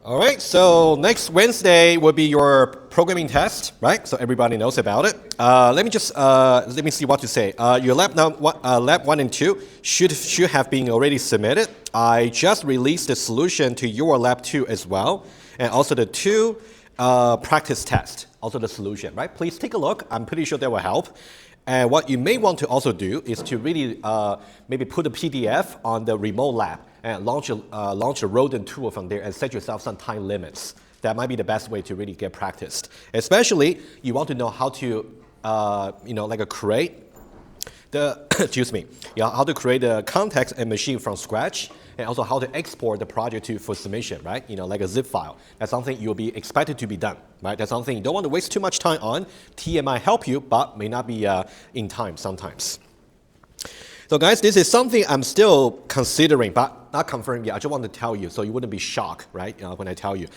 All right, so next Wednesday will be your programming test, right? So everybody knows about it. Let me see what to say. Your lab 1 and 2 should have been already submitted. I just released the solution to your lab 2 as well, and also the 2 practice test, also the solution, right? Please take a look. I'm pretty sure that will help. And what you may want to also do is to really maybe put a PDF on the remote lab and launch a rodent tool from there and set yourself some time limits. That might be the best way to really get practiced. Especially, you want to know how to, create the, how to create a context and machine from scratch, and also how to export the project for submission, right? Like a zip file. That's something you'll be expected to be done, right? That's something you don't want to waste too much time on. TM might help you, but may not be in time sometimes. So guys, this is something I'm still considering, but not confirmed yet. I just want to tell you so you wouldn't be shocked, right, when I tell you.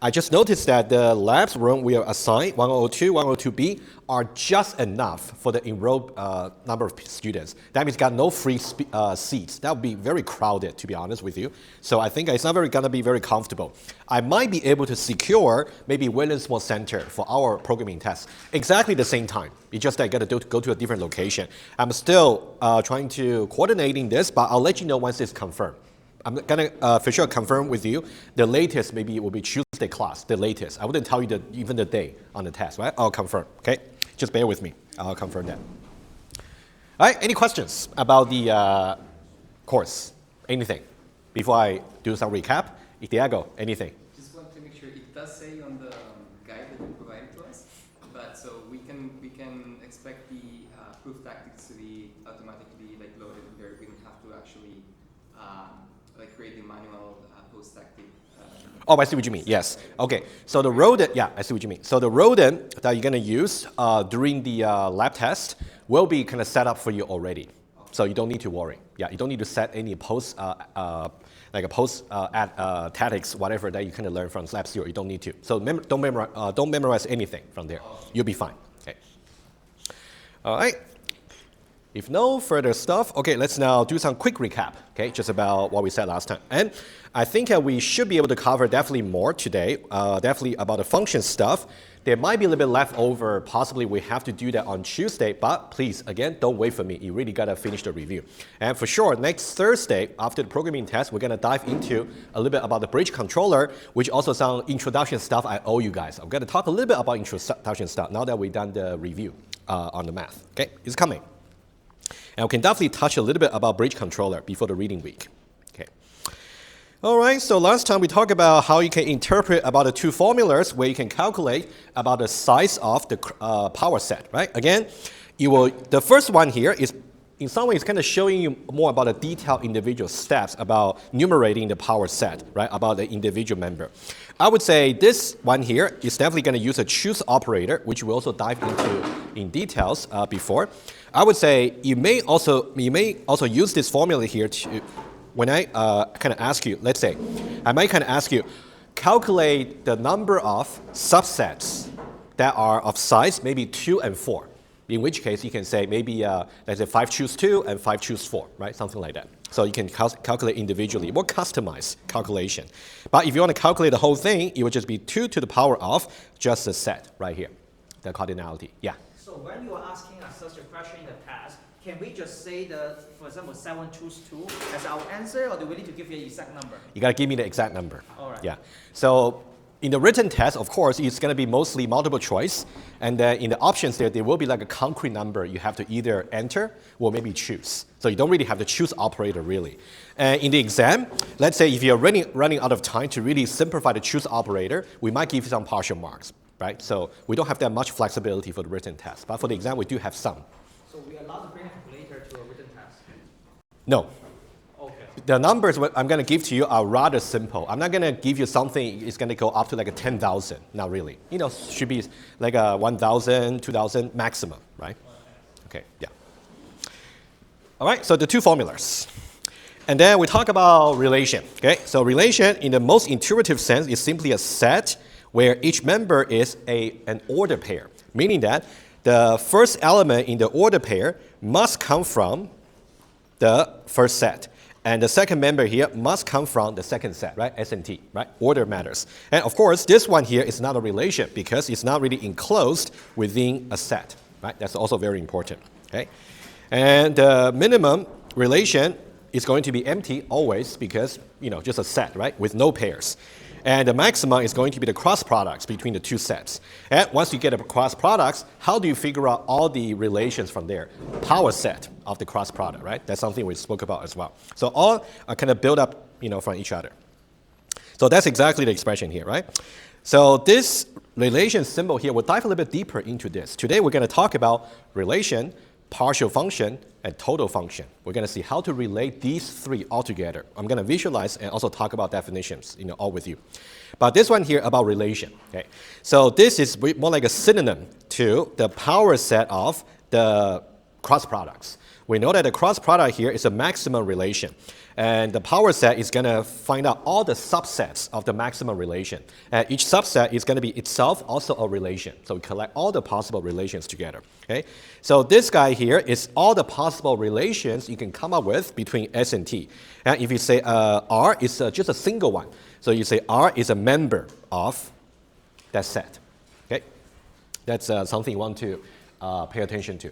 I just noticed that the labs room we are assigned, 102, 102B, are just enough for the enrolled number of students. That means got no free seats. That would be very crowded, to be honest with you. So I think it's not going to be very comfortable. I might be able to secure maybe Williamsburg Center for our programming test. Exactly the same time. It's just that I got to go to a different location. I'm still trying to coordinating this, but I'll let you know once it's confirmed. I'm going to for sure confirm with you. The latest maybe it will be Tuesday class, the latest. I wouldn't tell you even the day on the test, right? I'll confirm, okay? Just bear with me. I'll confirm that. All right, any questions about the course? Anything? Before I do some recap, Diego, anything? Just want to make sure it does say on the guide that you provided to us, but so we can expect the proof tactics to be automatically loaded there. We don't have to actually create the manual post tactic. Oh, I see what you mean. Yes. Okay. So the rodent, yeah, I see what you mean. So the rodent that you're going to use during the lab test will be kind of set up for you already. So you don't need to worry. Yeah, you don't need to set any post tactics, whatever that you kind of learn from lab 0. You don't need to. So don't memorize anything from there. You'll be fine. Okay. All right. If no further stuff, okay, let's now do some quick recap, okay, just about what we said last time. And I think we should be able to cover definitely more today, definitely about the function stuff. There might be a little bit left over. Possibly we have to do that on Tuesday, but please, again, don't wait for me. You really got to finish the review. And for sure, next Thursday, after the programming test, we're going to dive into a little bit about the bridge controller, which also some introduction stuff I owe you guys. I'm going to talk a little bit about introduction stuff now that we've done the review on the math. Okay, it's coming. And we can definitely touch a little bit about bridge controller before the reading week. Okay. All right, so last time we talked about how you can interpret about the 2 formulas where you can calculate about the size of the power set, right? Again, the first one here is in some ways kind of showing you more about the detailed individual steps about numerating the power set, right? About the individual member. I would say this one here is definitely going to use a choose operator, which we also dive into in details before. I would say you may also use this formula here to, when I kind of ask you, let's say, I might kind of ask you, calculate the number of subsets that are of size maybe 2 and 4. In which case you can say maybe, let's say 5 choose 2 and 5 choose 4, right? Something like that. So you can calculate individually, more customized calculation. But if you want to calculate the whole thing, it would just be 2 to the power of just the set right here, the cardinality. Yeah? So when you are asking us such a question in the test, can we just say that, for example, 7 choose 2 as our answer, or do we need to give you an exact number? You got to give me the exact number. All right. Yeah. So in the written test, of course, it's going to be mostly multiple choice. And then in the options there will be like a concrete number you have to either enter or maybe choose. So you don't really have to choose operator really. And in the exam, let's say if you're running out of time to really simplify the choose operator, we might give you some partial marks, right? So we don't have that much flexibility for the written test. But for the exam, we do have some. So we are allowed to bring a calculator to a written test? No. The numbers I'm going to give to you are rather simple. I'm not going to give you something it's going to go up to like a 10,000. Not really. Should be like a 1,000, 2,000 maximum, right? Okay, yeah. All right, so the 2 formulas. And then we talk about relation, okay? So relation in the most intuitive sense is simply a set where each member is an order pair, meaning that the first element in the order pair must come from the first set. And the second member here must come from the second set, right? S and T, right? Order matters. And of course, this one here is not a relation because it's not really enclosed within a set, right? That's also very important, okay? And the minimum relation is going to be empty always because, just a set, right? With no pairs. And the maximum is going to be the cross products between the two sets. And once you get a cross products, how do you figure out all the relations from there? Power set of the cross product, right? That's something we spoke about as well. So all are kind of built up, from each other. So that's exactly the expression here, right? So this relation symbol here, we'll dive a little bit deeper into this. Today we're going to talk about relation, partial function, and total function. We're going to see how to relate these three all together. I'm going to visualize and also talk about definitions, all with you. But this one here about relation, okay? So this is more like a synonym to the power set of the cross products. We know that the cross product here is a maximum relation. And the power set is going to find out all the subsets of the maximum relation. And each subset is going to be itself also a relation. So we collect all the possible relations together. Okay? So this guy here is all the possible relations you can come up with between S and T. And if you say R is just a single one, so you say R is a member of that set. Okay? That's something you want to pay attention to.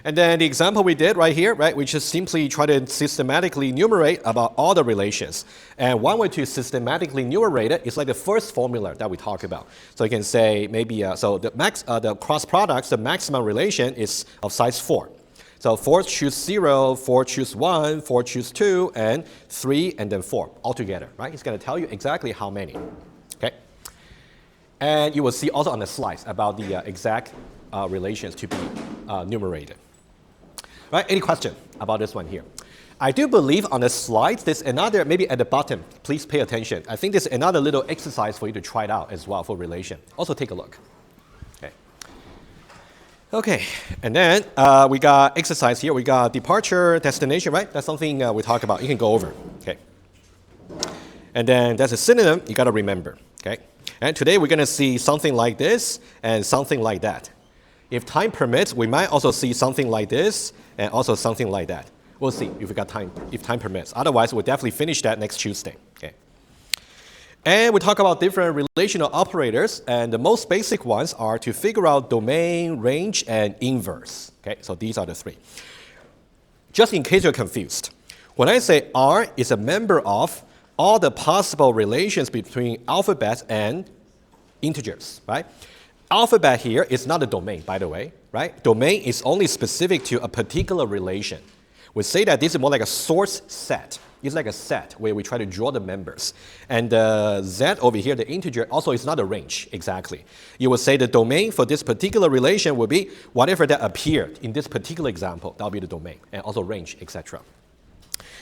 And then the example we did right here, right, we just simply try to systematically enumerate about all the relations. And one way to systematically enumerate it is like the first formula that we talked about. So you can say maybe, so the cross products, the maximum relation is of size 4. So 4 choose 0, 4 choose 1, 4 choose 2, and 3, and then 4 altogether, right? It's going to tell you exactly how many, okay? And you will see also on the slides about the exact relations to be enumerated. Right, any question about this one here? I do believe on the slides, there's another, maybe at the bottom, please pay attention. I think there's another little exercise for you to try it out as well for relation. Also take a look. Okay, and then we got exercise here. We got departure, destination, right? That's something we talk about. You can go over, okay? And then that's a synonym you got to remember, okay? And today we're going to see something like this and something like that. If time permits, we might also see something like this and also something like that. We'll see if we got time, if time permits. Otherwise, we'll definitely finish that next Tuesday. Okay. And we talk about different relational operators, and the most basic ones are to figure out domain, range, and inverse. Okay, so these are the three. Just in case you're confused, when I say R is a member of all the possible relations between alphabets and integers, right? Alphabet here is not a domain, by the way, right? Domain is only specific to a particular relation. We say that this is more like a source set. It's like a set where we try to draw the members. And the Z over here, the integer, also is not a range, exactly. You would say the domain for this particular relation will be whatever that appeared in this particular example. That will be the domain, and also range, etc.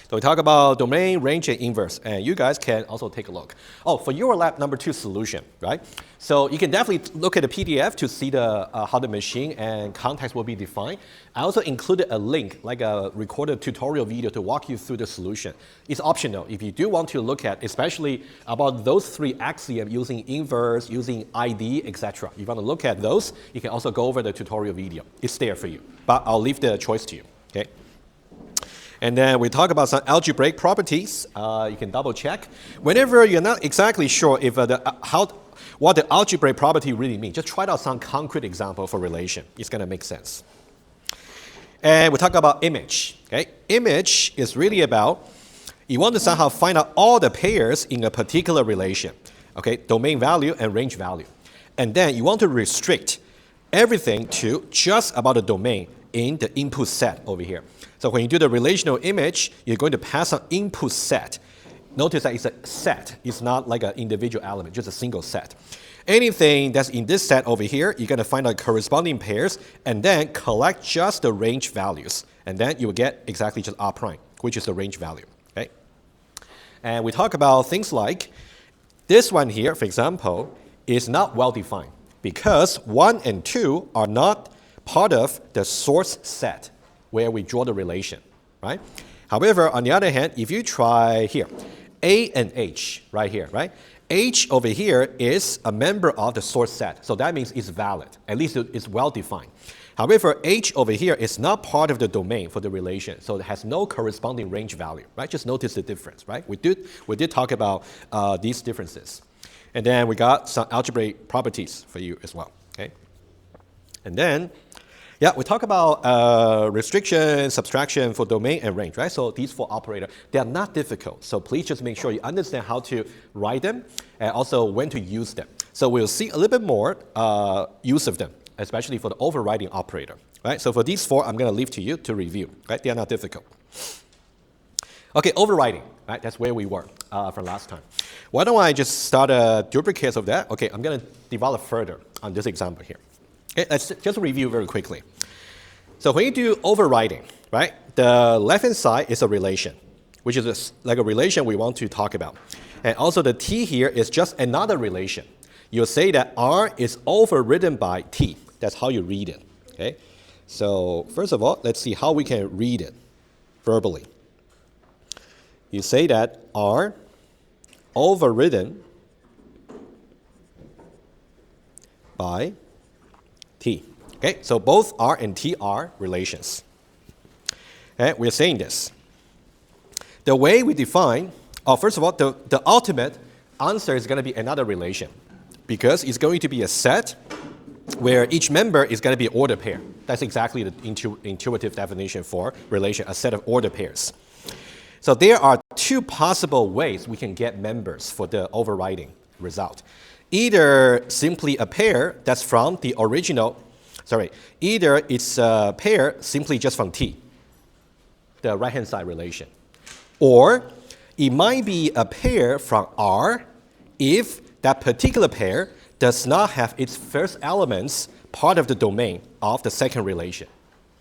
So we talk about domain, range, and inverse, and you guys can also take a look. Oh, for your lab number 2 solution, right? So you can definitely look at the PDF to see the how the machine and context will be defined. I also included a link, like a recorded tutorial video to walk you through the solution. It's optional if you do want to look at, especially about those 3 axioms using inverse, using ID, etc. If you want to look at those, you can also go over the tutorial video. It's there for you, but I'll leave the choice to you, okay? And then we talk about some algebraic properties. You can double check. Whenever you're not exactly sure if what the algebraic property really means, just try out some concrete example for relation. It's going to make sense. And we talk about image. Okay? Image is really about, you want to somehow find out all the pairs in a particular relation. Okay? Domain value and range value. And then you want to restrict everything to just about the domain in the input set over here. So when you do the relational image, you're going to pass an input set. Notice that it's a set. It's not like an individual element, just a single set. Anything that's in this set over here, you're going to find out corresponding pairs and then collect just the range values. And then you will get exactly just R prime, which is the range value. Okay? And we talk about things like this one here, for example, is not well defined because 1 and 2 are not part of the source set where we draw the relation, right? However, on the other hand, if you try here, A and H right here, right? H over here is a member of the source set, so that means it's valid. At least it's well defined. However, h over here is not part of the domain for the relation, so it has no corresponding range value, right? Just notice the difference, right? We did talk about these differences. And then we got some algebraic properties for you as well, okay? And then, yeah, we talk about restriction, subtraction for domain and range, right? So these four operators, they are not difficult. So please just make sure you understand how to write them and also when to use them. So we'll see a little bit more use of them, especially for the overriding operator, right? So for these four, I'm going to leave to you to review, right? They are not difficult. Okay, overriding, right? That's where we were from last time. Why don't I just start a duplicate of that? Okay, I'm going to develop further on this example here. Okay, let's just review very quickly. So when you do overriding, right, the left-hand side is a relation, which is like a relation we want to talk about. And also the t here is just another relation. You'll say that R is overridden by t. That's how you read it, okay? So first of all, let's see how we can read it verbally. You say that R overridden by t. Okay, so both R and T are relations. Okay, we're saying this. The way we define, first of all, the ultimate answer is going to be another relation because it's going to be a set where each member is going to be an order pair. That's exactly the intuitive definition for relation, a set of order pairs. So there are two possible ways we can get members for the overriding result. Either simply a pair that's from the original, either it's a pair simply just from T, the right-hand side relation. Or it might be a pair from R if that particular pair does not have its first elements part of the domain of the second relation.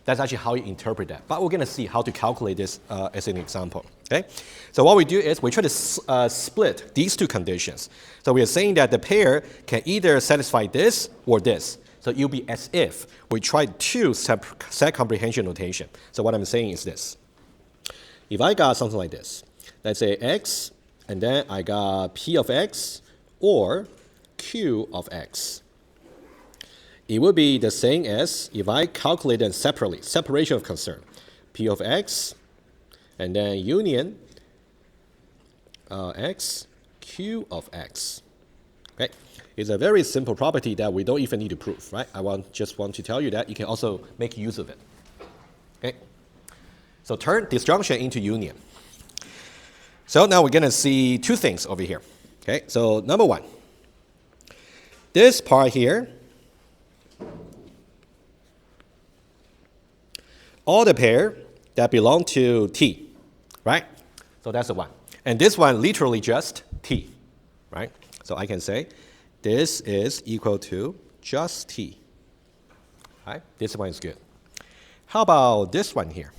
That's actually how you interpret that. But we're going to see how to calculate this as an example. Okay? So what we do is we try to split these two conditions. So we are saying that the pair can either satisfy this or this. So it'll be as if we try two set comprehension notation. So what I'm saying is this. If I got something like this, let's say x, and then I got p of x or q of x. It would be the same as if I calculate them separately, separation of concern. P of x, and then union x, q of x. Okay, it's a very simple property that we don't even need to prove, right? Just want to tell you that you can also make use of it. Okay, so turn disjunction into union. So now we're going to see two things over here. Okay, so number one, this part here, all the pair that belong to T, right? So that's the one. And this one literally just T, right? So I can say this is equal to just T, right? This one is good. How about this one here?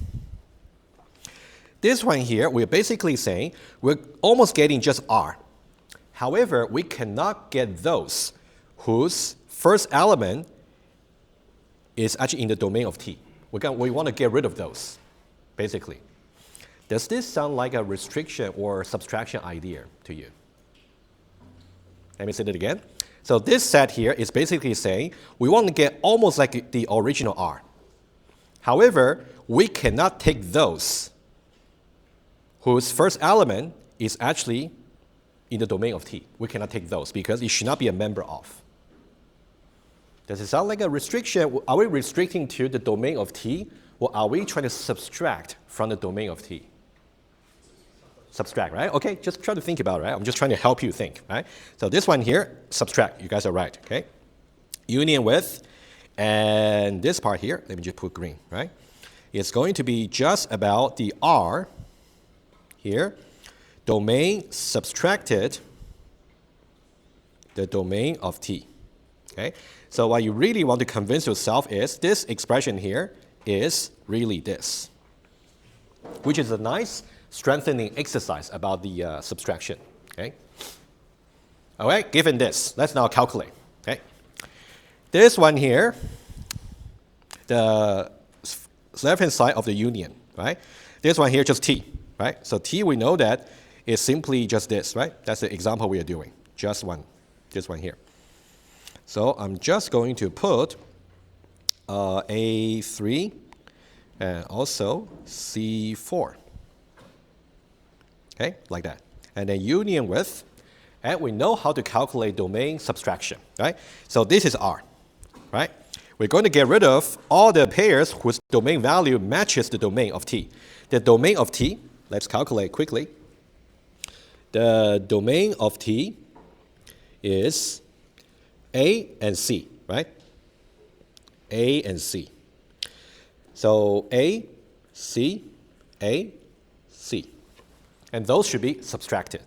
This one here, we're basically saying we're almost getting just R. However, we cannot get those whose first element is actually in the domain of T. We want to get rid of those, basically. Does this sound like a restriction or subtraction idea to you? Let me say that again. So this set here is basically saying we want to get almost like the original R. However, we cannot take those whose first element is actually in the domain of T. We cannot take those because it should not be a member of. Does it sound like a restriction? Are we restricting to the domain of T, or are we trying to subtract from the domain of T? Subtract, right? Okay, just try to think about it, right? I'm just trying to help you think, right? So this one here, subtract. You guys are right, okay? Union with, and this part here, let me just put green, right? It's going to be just about the R here, domain subtracted the domain of T, okay? So what you really want to convince yourself is this expression here is really this, which is a nice strengthening exercise about the subtraction, okay? All right, given this, let's now calculate, okay? This one here, the left-hand side of the union, right? This one here, just T, right? So T, we know that is simply just this, right? That's the example we are doing, just one, this one here. So I'm just going to put A3 and also C4. Okay, like that. And then union with, and we know how to calculate domain subtraction, right? So this is R, right? We're going to get rid of all the pairs whose domain value matches the domain of T. The domain of T, let's calculate quickly. The domain of T is A and C, right? A and C. So A, C, A, C. And those should be subtracted,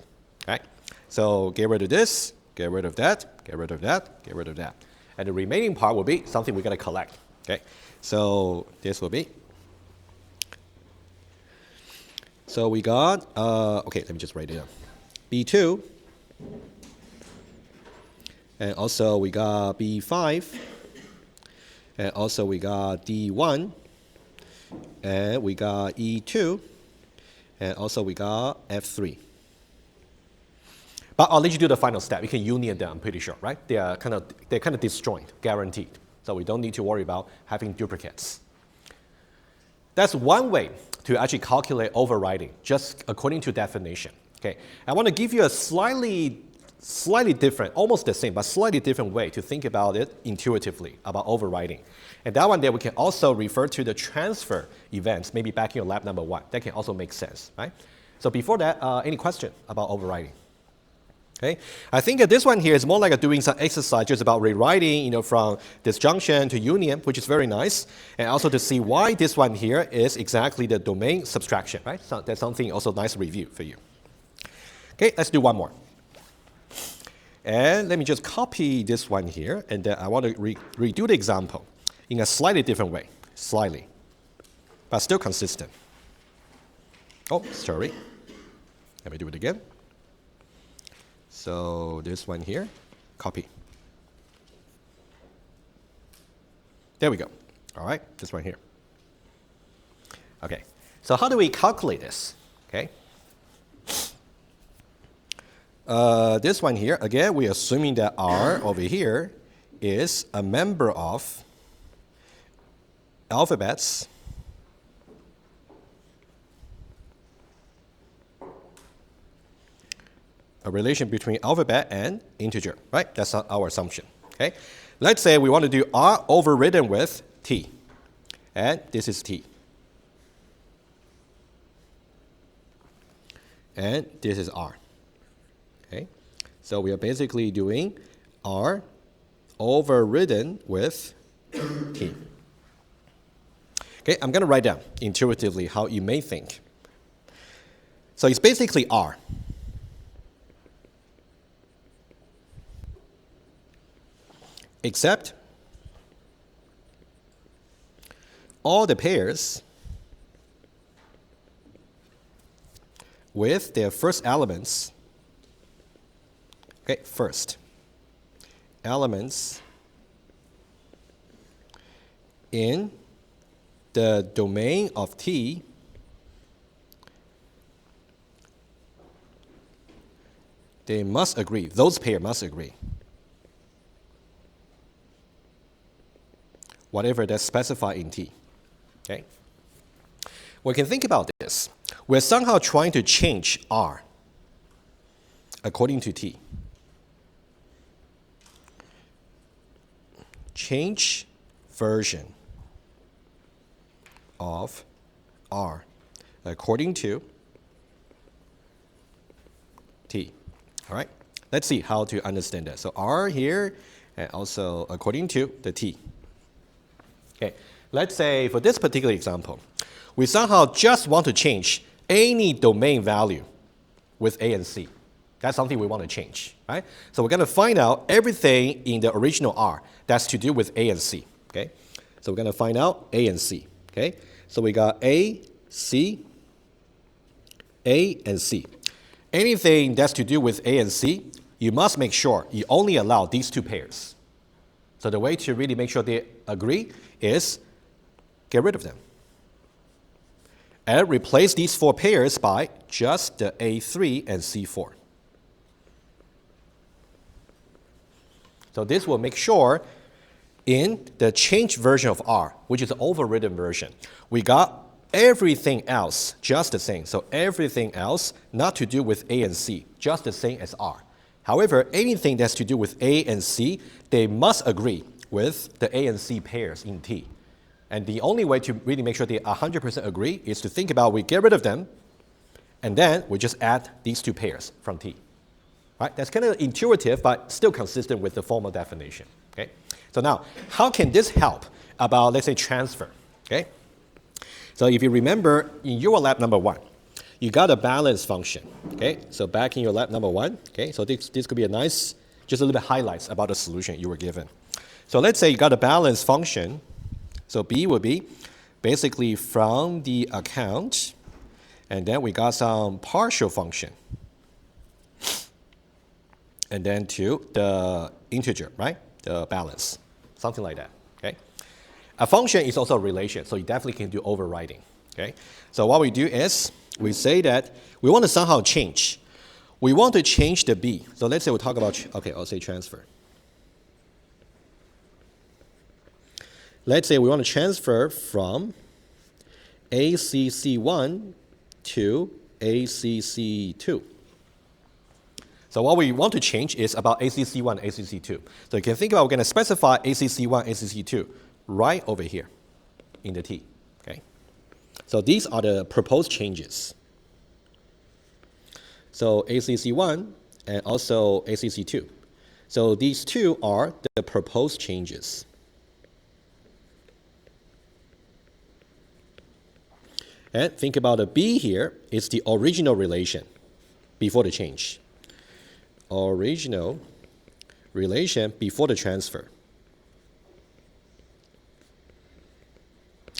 right? So get rid of this, get rid of that, get rid of that, get rid of that. And the remaining part will be something we're going to collect, okay? So this will be. So we got, okay, let me just write it down. B2, and also we got B5, and also we got D1, and we got E2, and also we got F3. But I'll let you do the final step. You can union them, I'm pretty sure, right? They're kind of disjoint, guaranteed. So we don't need to worry about having duplicates. That's one way to actually calculate overriding, just according to definition. Okay, I want to give you a slightly different, almost the same, but slightly different way to think about it intuitively, about overriding. And that one there, we can also refer to the transfer events, maybe back in your lab number 1. That can also make sense, right? So before that, any question about overriding? Okay, I think that this one here is more like doing some exercise just about rewriting, from disjunction to union, which is very nice, and also to see why this one here is exactly the domain subtraction, right? So that's something also nice review for you. Okay, let's do one more. And let me just copy this one here, and then I want to redo the example in a slightly different way, slightly, but still consistent. Oh, sorry. Let me do it again. So this one here, copy. There we go. All right, this one here. Okay, so how do we calculate this? Okay. This one here, again, we're assuming that R over here is a member of alphabets a relation between alphabet and integer, right? That's our assumption, okay? Let's say we want to do R overridden with T, and this is T. And this is R, okay? So we are basically doing R overridden with T. Okay, I'm going to write down intuitively how you may think. So it's basically R. Except all the pairs with their first elements, okay, first elements in the domain of T they must agree, those pairs must agree. Whatever that's specified in T, okay? We can think about this. We're somehow trying to change R according to T. Change version of R according to T. All right, let's see how to understand that. So R here, and also according to the T. Okay, let's say for this particular example, we somehow just want to change any domain value with A and C. That's something we want to change, right? So we're going to find out everything in the original R that's to do with A and C, okay? So we're going to find out A and C, okay? So we got A, C, A, and C. Anything that's to do with A and C, you must make sure you only allow these two pairs. So the way to really make sure they agree is get rid of them. And replace these four pairs by just the A3 and C4. So this will make sure in the changed version of R, which is the overridden version, we got everything else just the same. So everything else not to do with A and C, just the same as R. However, anything that's to do with A and C, they must agree with the A and C pairs in T. And the only way to really make sure they 100% agree is to think about we get rid of them, and then we just add these two pairs from T. Right? That's kind of intuitive, but still consistent with the formal definition. Okay? So now, how can this help about, let's say, transfer? Okay? So if you remember, in your lab number 1, you got a balance function. Okay? So back in your lab number 1, okay? So this could be a nice, just a little bit highlights about the solution you were given. So let's say you got a balance function. So B would be basically from the account, and then we got some partial function. And then to the integer, right? The balance, something like that, okay? A function is also a relation, so you definitely can do overriding, okay? So what we do is, we say that we want to somehow change. We want to change the B. So let's say we'll talk about, okay, I'll say transfer. Let's say we want to transfer from ACC1 to ACC2. So what we want to change is about ACC1, ACC2. So you can think about we're going to specify ACC1, ACC2 right over here in the T. Okay. So these are the proposed changes. So ACC1 and also ACC2. So these two are the proposed changes. And think about the B here is the original relation before the change. Original relation before the transfer.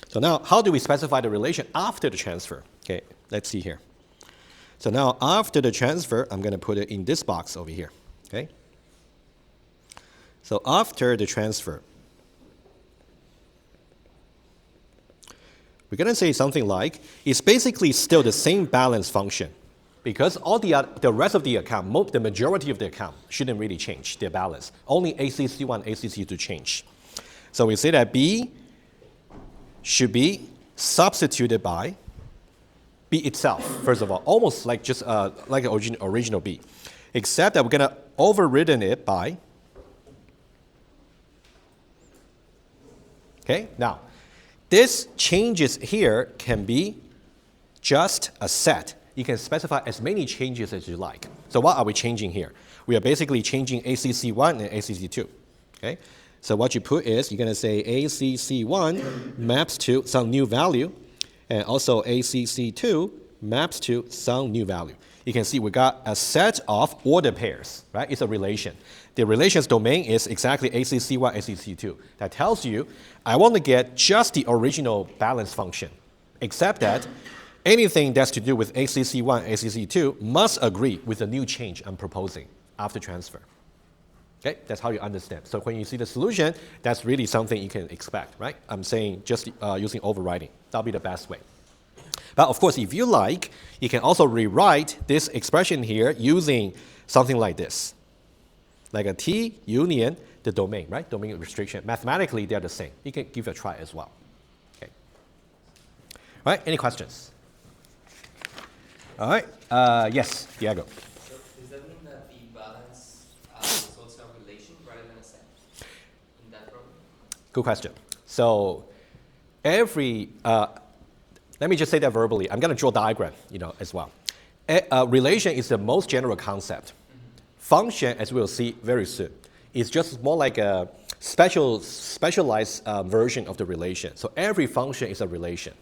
So now, how do we specify the relation after the transfer? Okay, let's see here. So now, after the transfer, I'm going to put it in this box over here. Okay. So after the transfer, we're going to say something like, it's basically still the same balance function because all the rest of the account, the majority of the account shouldn't really change their balance. Only ACC1, ACC2 change. So we say that B should be substituted by B itself, first of all, almost like just like an original B, except that we're going to overridden it by, okay, now, this changes here can be just a set. You can specify as many changes as you like. So what are we changing here? We are basically changing ACC1 and ACC2. Okay? So what you put is you're going to say ACC1 maps to some new value, and also ACC2 maps to some new value. You can see we got a set of order pairs, right? It's a relation. The relations domain is exactly ACC1, ACC2. That tells you I want to get just the original balance function, except that anything that's to do with ACC1, ACC2 must agree with the new change I'm proposing after transfer. Okay, that's how you understand. So when you see the solution, that's really something you can expect, right? I'm saying just using overriding. That'll be the best way. But of course, if you like, you can also rewrite this expression here using something like this. Like a T union the domain, right? Domain restriction. Mathematically, they're the same. You can give it a try as well. Okay. All right, any questions? All right, yes, Diego. So does that mean that the balance results are a relation rather than a set in that program? Good question. So every, let me just say that verbally. I'm going to draw a diagram, as well. Relation is the most general concept. Function, as we'll see very soon, is just more like a specialized version of the relation. So every function is a relation.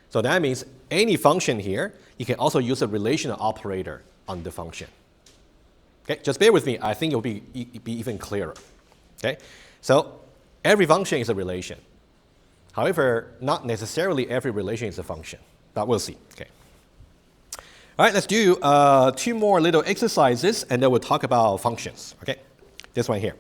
So that means any function here, you can also use a relational operator on the function. Okay, just bear with me. I think it'll be even clearer. Okay, so every function is a relation. However, not necessarily every relation is a function, but we'll see. Okay. All right, let's do 2 more little exercises, and then we'll talk about functions. Okay, this one here.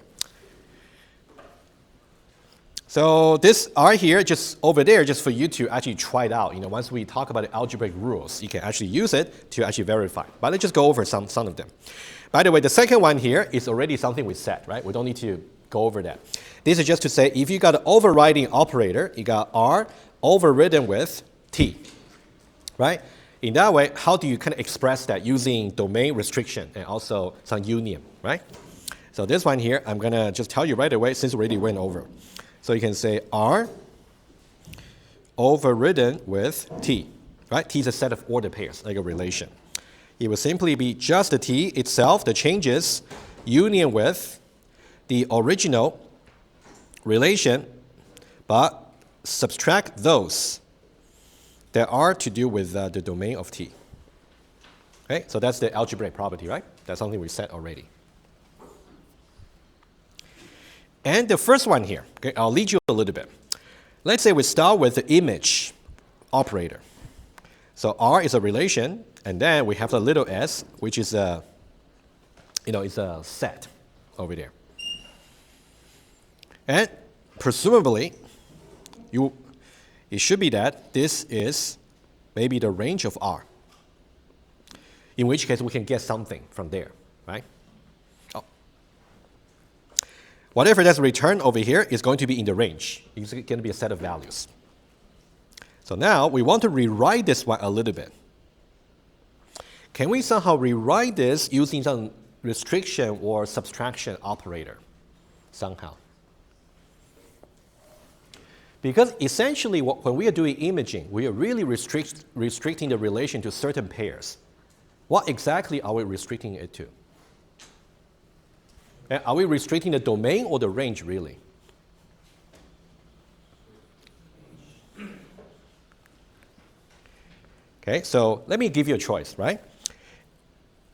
So this R here, just over there, just for you to actually try it out. Once we talk about the algebraic rules, you can actually use it to actually verify. But let's just go over some of them. By the way, the second one here is already something we set, right? We don't need to go over that. This is just to say if you got an overriding operator, you got R overridden with T, right? In that way, how do you kind of express that using domain restriction and also some union, right? So this one here, I'm going to just tell you right away since we already went over. So you can say R overridden with T, right? T is a set of ordered pairs, like a relation. It will simply be just the T itself, the changes, union with the original relation, but subtract those that are to do with the domain of T. Okay, so that's the algebraic property, right? That's something we said already. And the first one here, okay, I'll lead you a little bit. Let's say we start with the image operator. So R is a relation, and then we have the little s, which is a, it's a set over there. And presumably, it should be that this is maybe the range of R, in which case we can get something from there, right? Oh. Whatever that's returned over here is going to be in the range. It's going to be a set of values. So now we want to rewrite this one a little bit. Can we somehow rewrite this using some restriction or subtraction operator somehow? Because essentially, when we are doing imaging, we are really restricting the relation to certain pairs. What exactly are we restricting it to? And are we restricting the domain or the range, really? Okay, so let me give you a choice, right?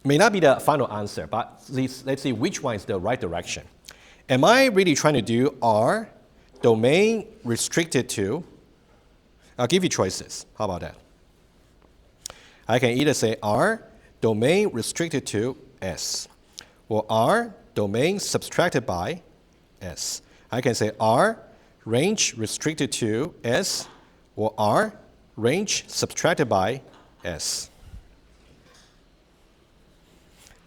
May not be the final answer, but let's see which one is the right direction. Am I really trying to do R domain restricted to? I'll give you choices. How about that? I can either say R domain restricted to S, or R domain subtracted by S. I can say R range restricted to S, or R range subtracted by S.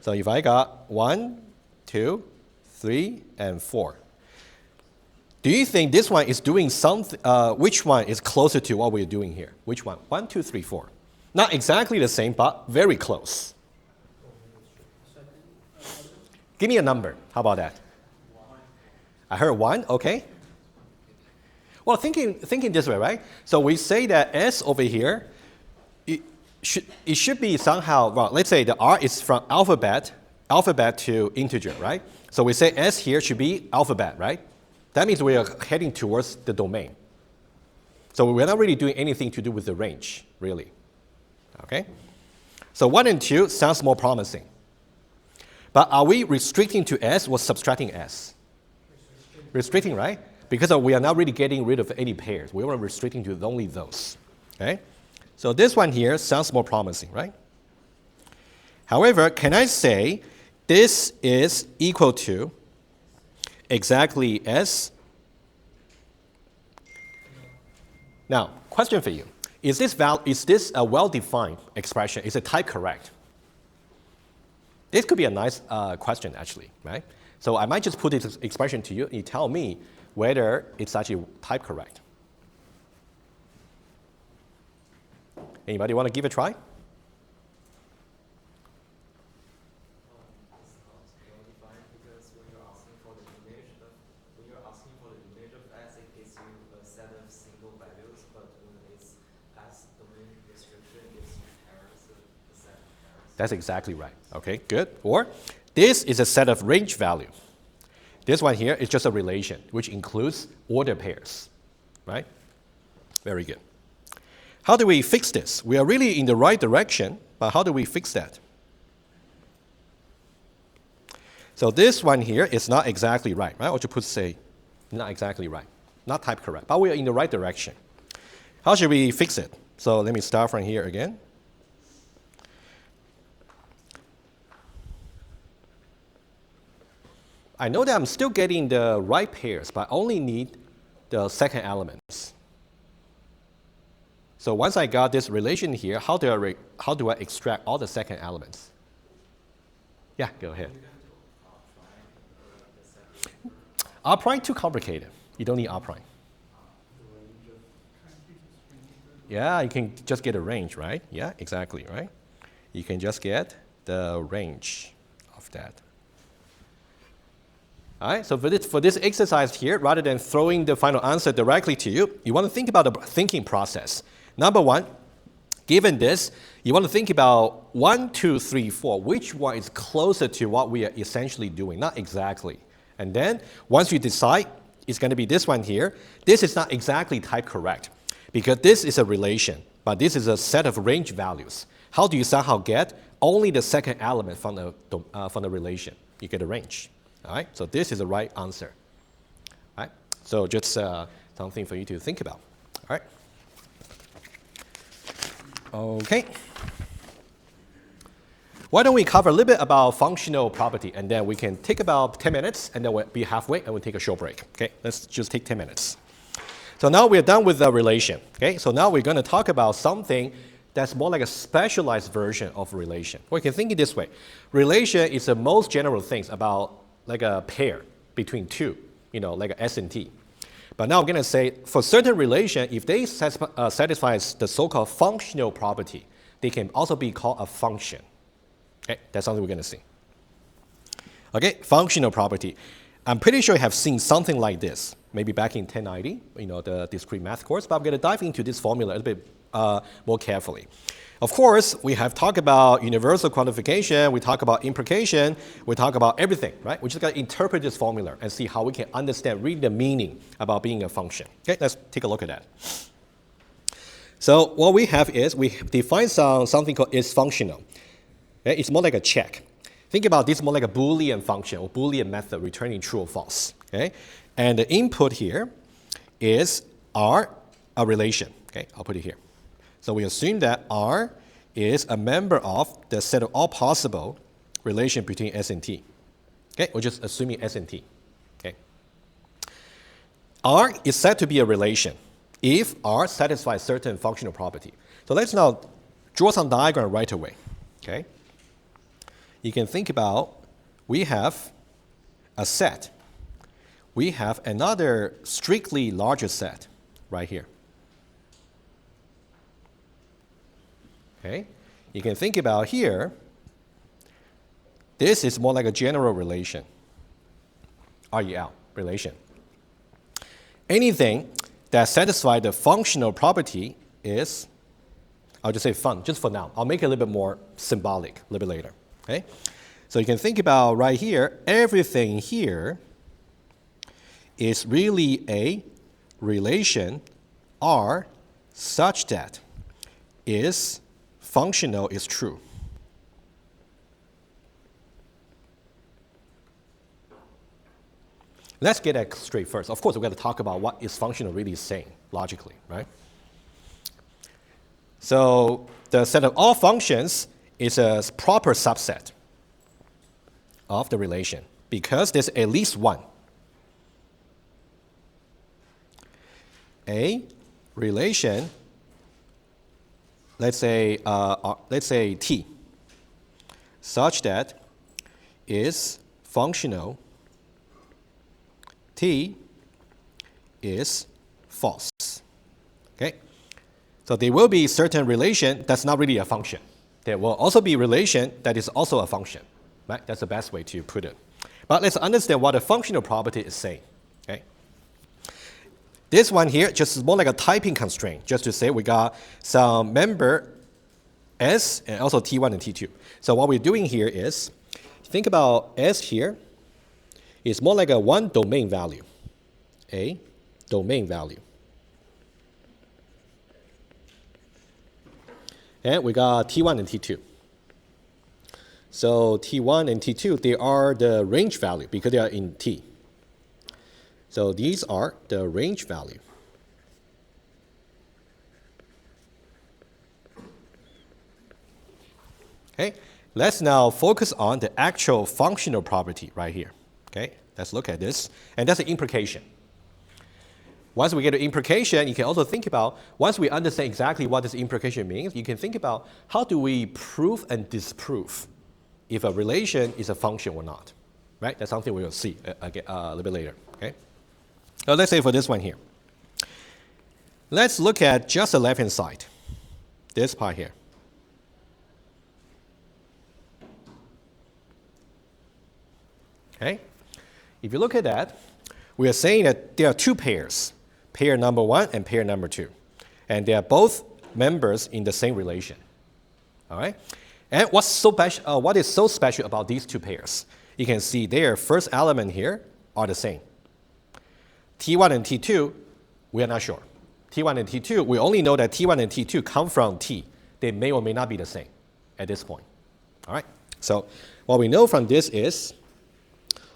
So if I got 1, 2, 3, and 4, do you think this one is doing something? Which one is closer to what we're doing here? Which one? 1, 2, 3, 4. Not exactly the same, but very close. Give me a number. How about that? 1. I heard 1. Okay. Well, thinking this way, right? So we say that S over here, it should be somehow, well, let's say the R is from alphabet to integer, right? So we say S here should be alphabet, right? That means we are heading towards the domain. So we're not really doing anything to do with the range, really. Okay? So 1 and 2 sounds more promising. But are we restricting to S or subtracting S? Restricting, right? Because we are not really getting rid of any pairs. We are restricting to only those. Okay? So this one here sounds more promising, right? However, can I say this is equal to exactly S? Now, question for you. Is this a well-defined expression? Is it type correct? This could be a nice question, actually, right? So I might just put this expression to you, and you tell me whether it's actually type correct. Anybody want to give it a try? It's not well-defined because when you're asking for the image of S, it gives you a set of single values, but when it's S domain restriction, it gives you pairs, a set of pairs. That's exactly right. Okay, good. Or this is a set of range value. This one here is just a relation, which includes order pairs, right? Very good. How do we fix this? We are really in the right direction, but how do we fix that? So this one here is not exactly right, right? Or you put say, not exactly right, not type correct, but we are in the right direction. How should we fix it? So let me start from here again. I know that I'm still getting the right pairs, but I only need the second elements. So once I got this relation here, how do I extract all the second elements? Yeah, go ahead. R prime too complicated. You don't need R prime. Yeah, you can just get a range, right? Yeah, exactly, right? You can just get the range of that. All right, so for this exercise here, rather than throwing the final answer directly to you, you want to think about the thinking process. Number one, given this, you want to think about 1, 2, 3, 4, which one is closer to what we are essentially doing, not exactly. And then once you decide, it's going to be this one here. This is not exactly type correct because this is a relation, but this is a set of range values. How do you somehow get only the second element from the relation? You get a range. All right, so this is the right answer. All right, so just something for you to think about. All right. Okay. Why don't we cover a little bit about functional property, and then we can take about 10 minutes, and then we'll be halfway, and we'll take a short break. Okay, let's just take 10 minutes. So now we're done with the relation. Okay, so now we're going to talk about something that's more like a specialized version of relation. Well, you can think it this way. Relation is the most general things about like a pair between two, like a S and T. But now I'm going to say for certain relation, if they satisfy the so-called functional property, they can also be called a function. Okay, that's something we're going to see. Okay, functional property. I'm pretty sure you have seen something like this, maybe back in 1090, the discrete math course, but I'm going to dive into this formula a little bit more carefully. Of course, we have talked about universal quantification, we talk about implication, we talk about everything, right? We just got to interpret this formula and see how we can understand really the meaning about being a function. Okay, let's take a look at that. So what we have is we define something called is functional. Okay? It's more like a check. Think about this more like a Boolean function or Boolean method returning true or false. Okay? And the input here is R, a relation. Okay, I'll put it here. So we assume that R is a member of the set of all possible relation between S and T. Okay, we're just assuming S and T. Okay. R is said to be a relation if R satisfies certain functional property. So let's now draw some diagram right away. Okay. You can think about we have a set. We have another strictly larger set right here. Okay. You can think about here, this is more like a general relation, REL, relation. Anything that satisfies the functional property is, I'll just say fun, just for now. I'll make it a little bit more symbolic a little bit later. Okay? So you can think about right here, everything here is really a relation R such that is functional is true. Let's get that straight first. Of course, we're going to talk about what is functional really saying, logically, right? So the set of all functions is a proper subset of the relation because there's at least one. A relation, let's say T, such that is functional, T is false. Okay? So there will be certain relation that's not really a function. There will also be relation that is also a function. Right? That's the best way to put it. But let's understand what a functional property is saying. Okay? This one here just is more like a typing constraint, just to say we got some member S and also T1 and T2. So what we're doing here is, think about S here is more like a one domain value, a domain value. And we got T1 and T2. So T1 and T2, they are the range value because they are in T. So these are the range value. Okay, let's now focus on the actual functional property right here. Okay, let's look at this. And that's the implication. Once we get to implication, you can also think about, once we understand exactly what this implication means, you can think about how do we prove and disprove if a relation is a function or not. Right? That's something we will see a little bit later. Okay? So let's say for this one here. Let's look at just the left-hand side, this part here. Okay? If you look at that, we are saying that there are two pairs, pair number 1 and pair number 2. And they are both members in the same relation. All right? And what is so special about these two pairs? You can see their first element here are the same. T1 and T2, we are not sure. T1 and T2, we only know that T1 and T2 come from T. They may or may not be the same at this point. All right? So what we know from this is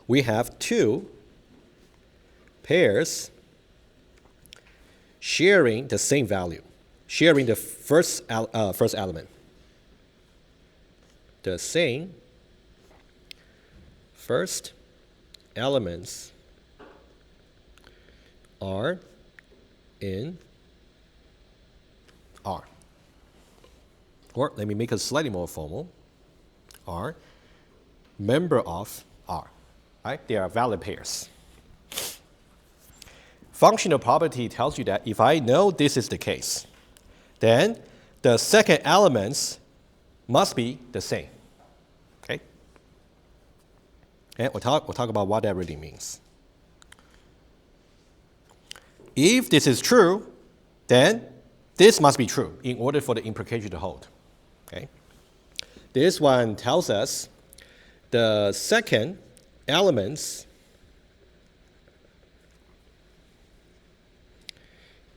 we have two pairs sharing the same value, sharing the first element. The same first elements are in R. Or let me make it slightly more formal. Are member of R. Right? They are valid pairs. Functional property tells you that if I know this is the case, then the second elements must be the same. Okay? And we'll talk about what that really means. If this is true, then this must be true in order for the implication to hold. Okay? This one tells us the second elements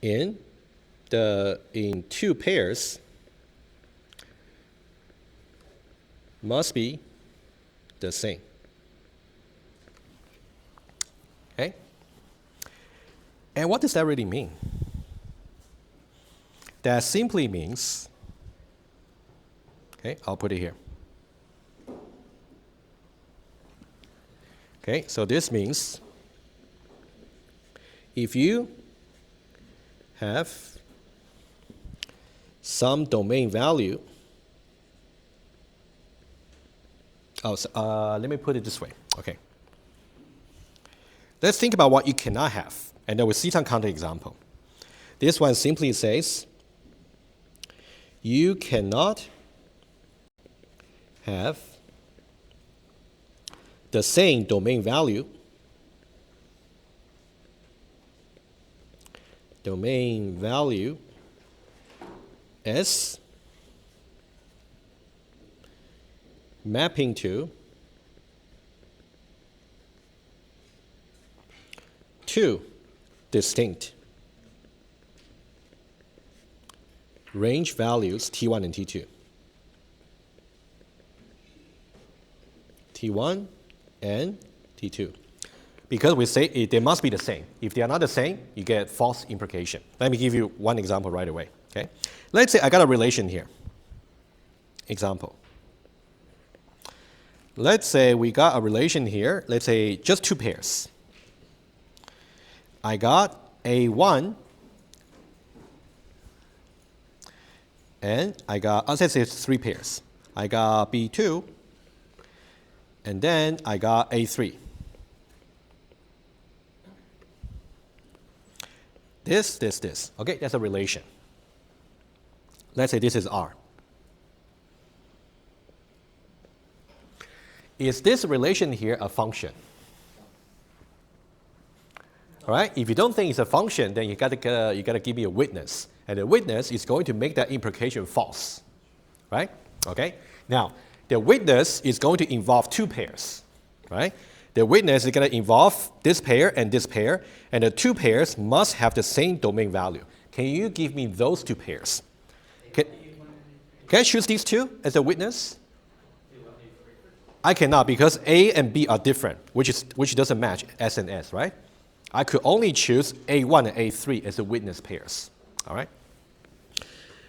in two pairs must be the same. Okay? And what does that really mean? That simply means, okay, I'll put it here. Okay, so this means if you have some domain value, let me put it this way. Okay. Let's think about what you cannot have, and then we'll see some counterexample. This one simply says you cannot have the same domain value as mapping to two distinct range values T1 and T2. T1 and T2. Because we say they must be the same. If they are not the same, you get false implication. Let me give you one example right away. Okay? Let's say I got a relation here. Example. Let's say we got a relation here. Let's say just two pairs. I got A1 and I got, let's say it's three pairs. I got B2 and then I got A3. This. Okay, that's a relation. Let's say this is R. Is this relation here a function? All right, if you don't think it's a function, then you gotta give me a witness. And the witness is going to make that implication false. Right? Okay? Now, the witness is going to involve two pairs. Right? The witness is going to involve this pair, and the two pairs must have the same domain value. Can you give me those two pairs? Can I choose these two as a witness? I cannot, because A and B are different, which doesn't match S and S, right? I could only choose A1 and A3 as the witness pairs. All right?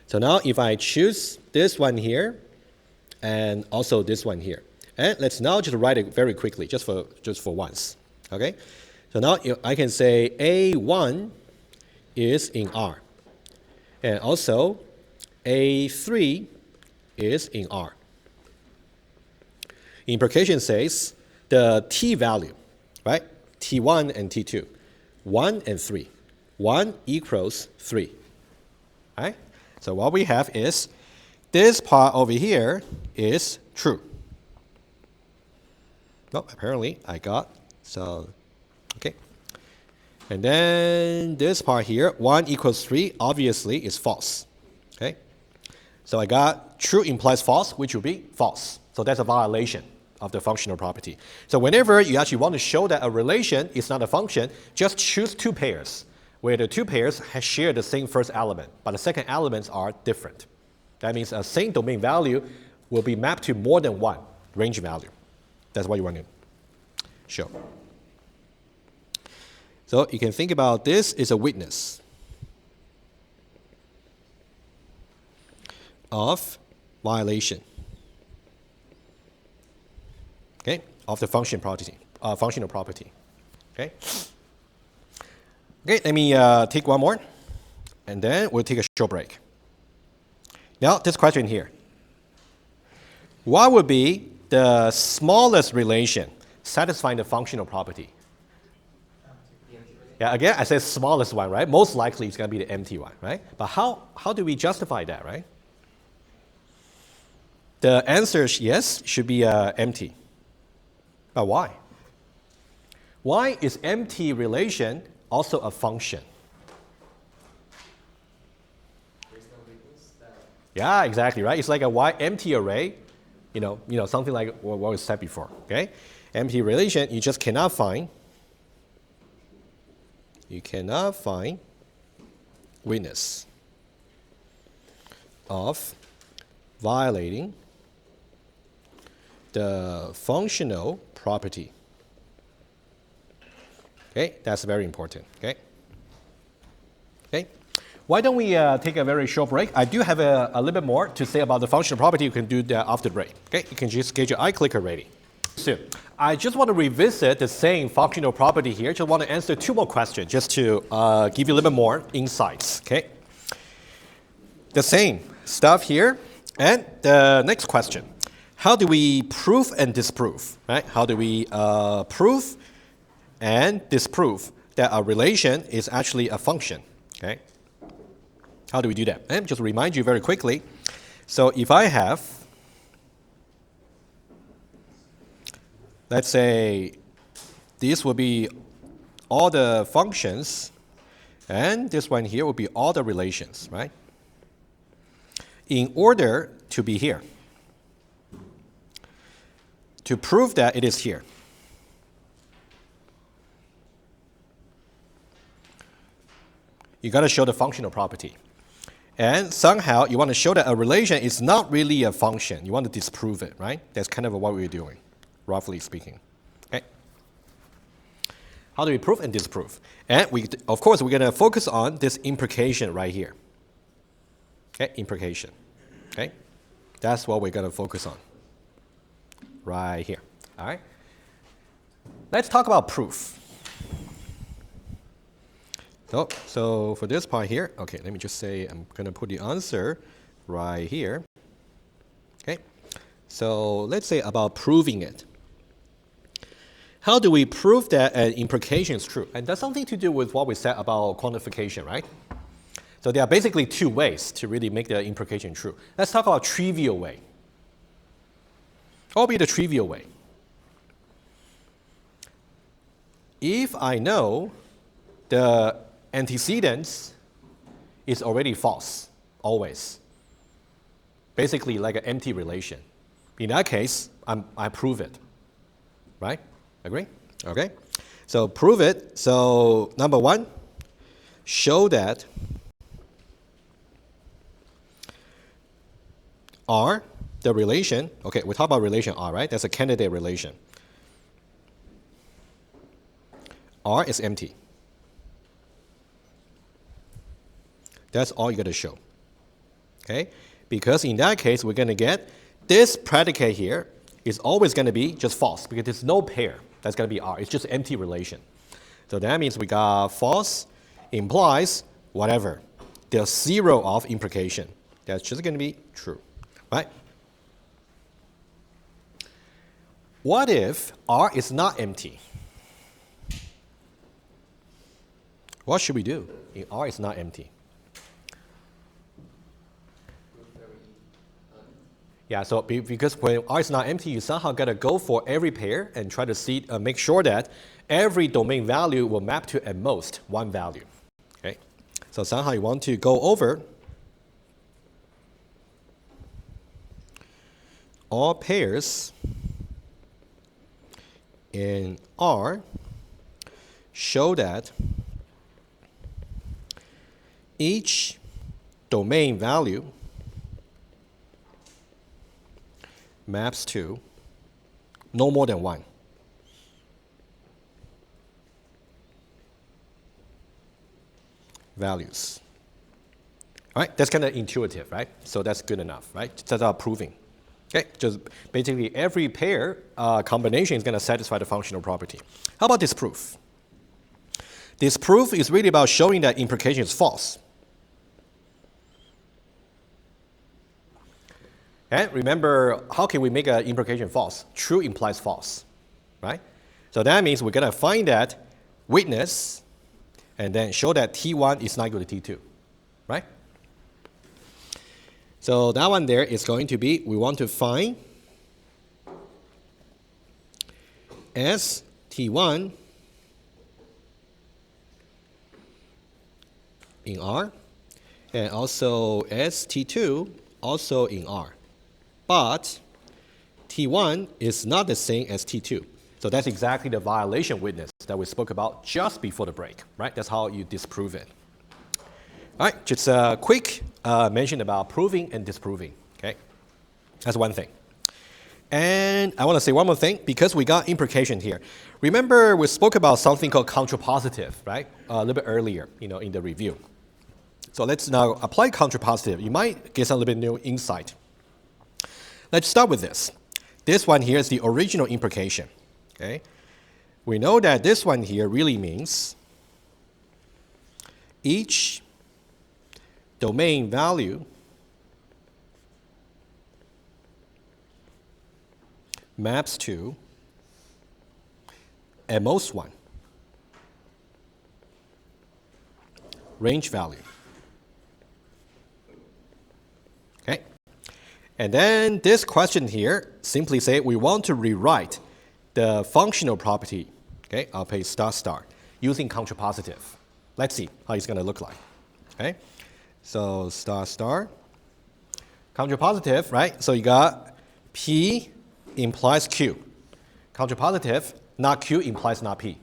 So now if I choose this one here and also this one here, and let's now just write it very quickly, just for once. Okay? So now I can say A1 is in R. And also A3 is in R. Implication says the T value, right? T1 and T2. 1 and 3. 1 equals 3. Right? So what we have is this part over here is true. No, apparently I got, so, okay. And then this part here, 1 equals 3, obviously is false. Okay? So I got true implies false, which will be false. So that's a violation of the functional property. So whenever you actually want to show that a relation is not a function, just choose two pairs, where the two pairs share the same first element, but the second elements are different. That means a same domain value will be mapped to more than one range value. That's what you want to show. So you can think about this is a witness of violation, okay, of the functional property. Okay. Okay, let me take one more, and then we'll take a short break. Now, this question here. What would be the smallest relation satisfying the functional property? Yeah, again, I said smallest one, right? Most likely it's going to be the empty one, right? But how do we justify that, right? The answer is yes, should be empty. But why? Why is empty relation also a function? There's no witness that. Yeah, exactly, right? It's like a why empty array, you know, something like what was said before, okay? Empty relation, you just cannot find. You cannot find witness of violating the functional property. Okay, that's very important. Okay. Okay. Why don't we take a very short break? I do have a little bit more to say about the functional property. You can do that after the break. Okay, you can just get your iClicker ready. Soon. I just want to revisit the same functional property here. Just want to answer two more questions just to give you a little bit more insights. Okay. The same stuff here. And the next question. How do we prove and disprove? Right? How do we prove and disprove that a relation is actually a function? Okay. How do we do that? And just remind you very quickly. So if I have, let's say, this will be all the functions, and this one here will be all the relations, right? In order to be here, to prove that it is here, you got to show the functional property. And somehow you want to show that a relation is not really a function. You want to disprove it, right? That's kind of what we're doing, roughly speaking. Okay. How do we prove and disprove? And of course, we're going to focus on this implication right here. Okay, implication. Okay, that's what we're going to focus on right here. All right. Let's talk about proof. So for this part here, okay, let me just say I'm going to put the answer right here. Okay, so let's say about proving it. How do we prove that an implication is true? And that's something to do with what we said about quantification, right? So there are basically two ways to really make the implication true. Let's talk about trivial way. What will be the trivial way? If I know the antecedents is already false, always. Basically like an empty relation. In that case, I prove it, right? Agree? Okay. So prove it. So number one, show that R, the relation, okay, we talk about relation R, right? That's a candidate relation. R is empty. That's all you got to show. Okay? Because in that case, we're going to get this predicate here is always going to be just false because there's no pair that's going to be R. It's just empty relation. So that means we got false implies whatever. There's zero of implication. That's just going to be true. Right? What if R is not empty? What should we do if R is not empty? Yeah, so because when R is not empty, you somehow got to go for every pair and try to see, make sure that every domain value will map to at most one value. Okay, so somehow you want to go over all pairs in R, show that each domain value maps to no more than one. Values. All right, that's kind of intuitive, right? So that's good enough, right? That's our proving. Okay, just basically every pair combination is going to satisfy the functional property. How about this proof? This proof is really about showing that implication is false. And remember, how can we make an implication false? True implies false, right? So that means we're going to find that witness and then show that T1 is not equal to T2, right? So that one there is going to be, we want to find S T1 in R and also S T2 also in R. But T1 is not the same as T2. So that's exactly the violation witness that we spoke about just before the break, right? That's how you disprove it. All right, just a quick mention about proving and disproving, okay? That's one thing. And I want to say one more thing, because we got implication here. Remember, we spoke about something called contrapositive, right? A little bit earlier, in the review. So let's now apply contrapositive. You might get some little bit new insight. Let's start with this. This one here is the original implication, okay? We know that this one here really means each domain value maps to at most one range value. Okay? And then this question here simply say we want to rewrite the functional property, okay? I'll pay star star using contrapositive. Let's see how it's going to look like. Okay? So star star contrapositive, right? So you got P implies Q. Contrapositive, not Q implies not P.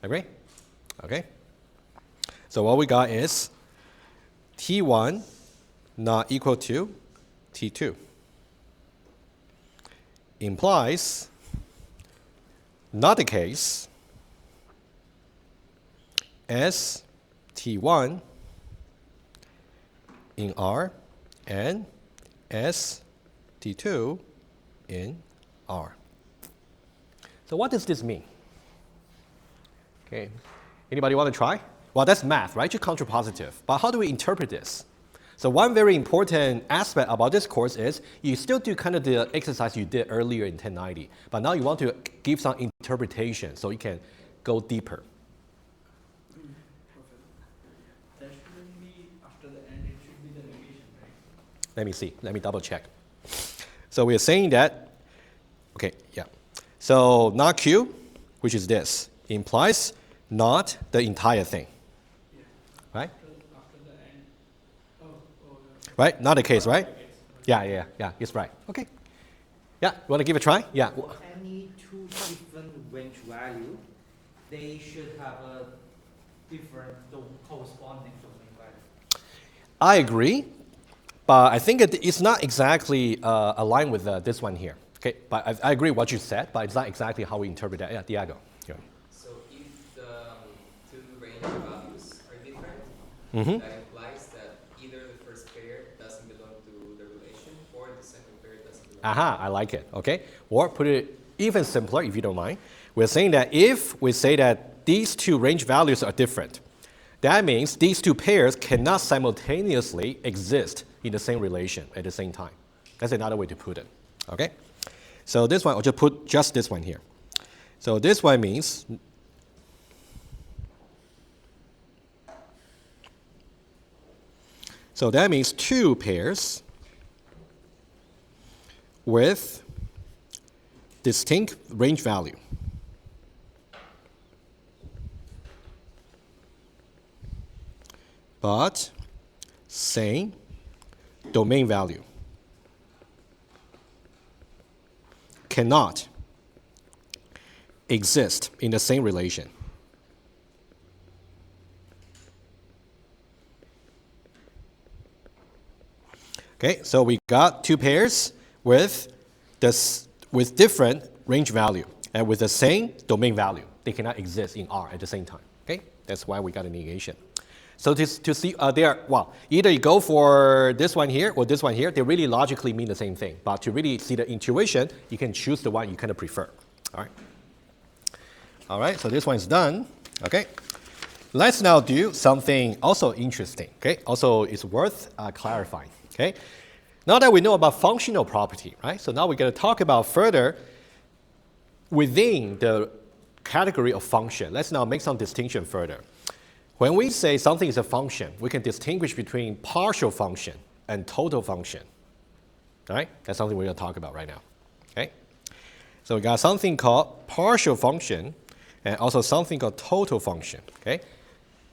Agree? Okay. So what we got is T1 not equal to T2. Implies not the case as T1 in R and as T2 in R. So what does this mean? Okay, anybody want to try? Well, that's math, right? Just contrapositive. But how do we interpret this? So one very important aspect about this course is you still do kind of the exercise you did earlier in 1090, but now you want to give some interpretation so you can go deeper. That shouldn't be after the end, it should be the negation, right? Let me see. Let me double check. So we are saying that, okay, yeah. So not Q, which is this, implies not the entire thing. Yeah. Right? After the end. Yeah. Right? Not the case, right? Yeah, it's right. Okay. Yeah, you want to give it a try? Yeah. For any two different range value, they should have a different corresponding domain value. I agree, but I think it's not exactly aligned with this one here. Okay, but I agree what you said, but it's not exactly how we interpret that. Yeah, Diego. Yeah. So if the two range values are different, that implies that either the first pair doesn't belong to the relation or the second pair doesn't belong. Aha, I like it. Okay, or put it even simpler if you don't mind. We're saying that if we say that these two range values are different, that means these two pairs cannot simultaneously exist in the same relation at the same time. That's another way to put it. Okay. So this one, I'll just put just this one here. So this one means So that means two pairs with distinct range value. But same domain value. Cannot exist in the same relation. Okay, so we got two pairs with different range value and with the same domain value. They cannot exist in R at the same time. Okay, that's why we got a negation. So to see either you go for this one here or this one here, they really logically mean the same thing. But to really see the intuition, you can choose the one you kind of prefer. All right. All right, so this one is done. Okay. Let's now do something also interesting. Okay, also it's worth clarifying. Okay. Now that we know about functional property, right? So now we're going to talk about further within the category of function. Let's now make some distinction further. When we say something is a function, we can distinguish between partial function and total function. All right? That's something we're going to talk about right now. Okay? So we got something called partial function and also something called total function. Okay?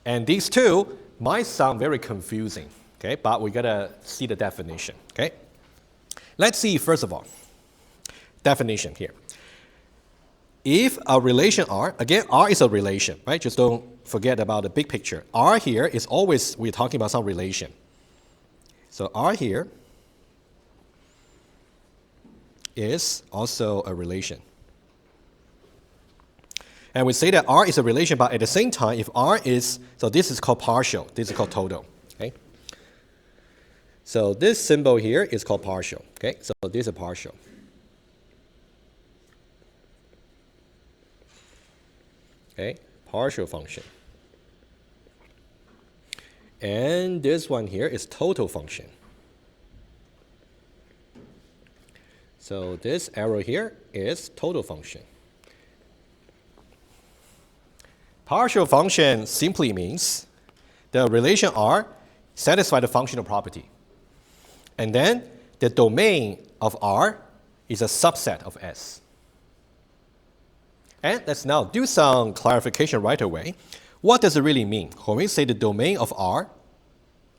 And these two might sound very confusing. Okay? But we got to see the definition. Okay? Let's see, first of all, definition here. If a relation R, again, R is a relation, right? Just don't forget about the big picture. R here is always, we're talking about some relation. So R here is also a relation. And we say that R is a relation, but at the same time, if R is, so this is called partial, this is called total, okay? So this symbol here is called partial, okay? So this is partial. Okay, partial function. And this one here is total function. So this arrow here is total function. Partial function simply means the relation R satisfies the functional property. And then the domain of R is a subset of S. And let's now do some clarification right away. What does it really mean when we say the domain of R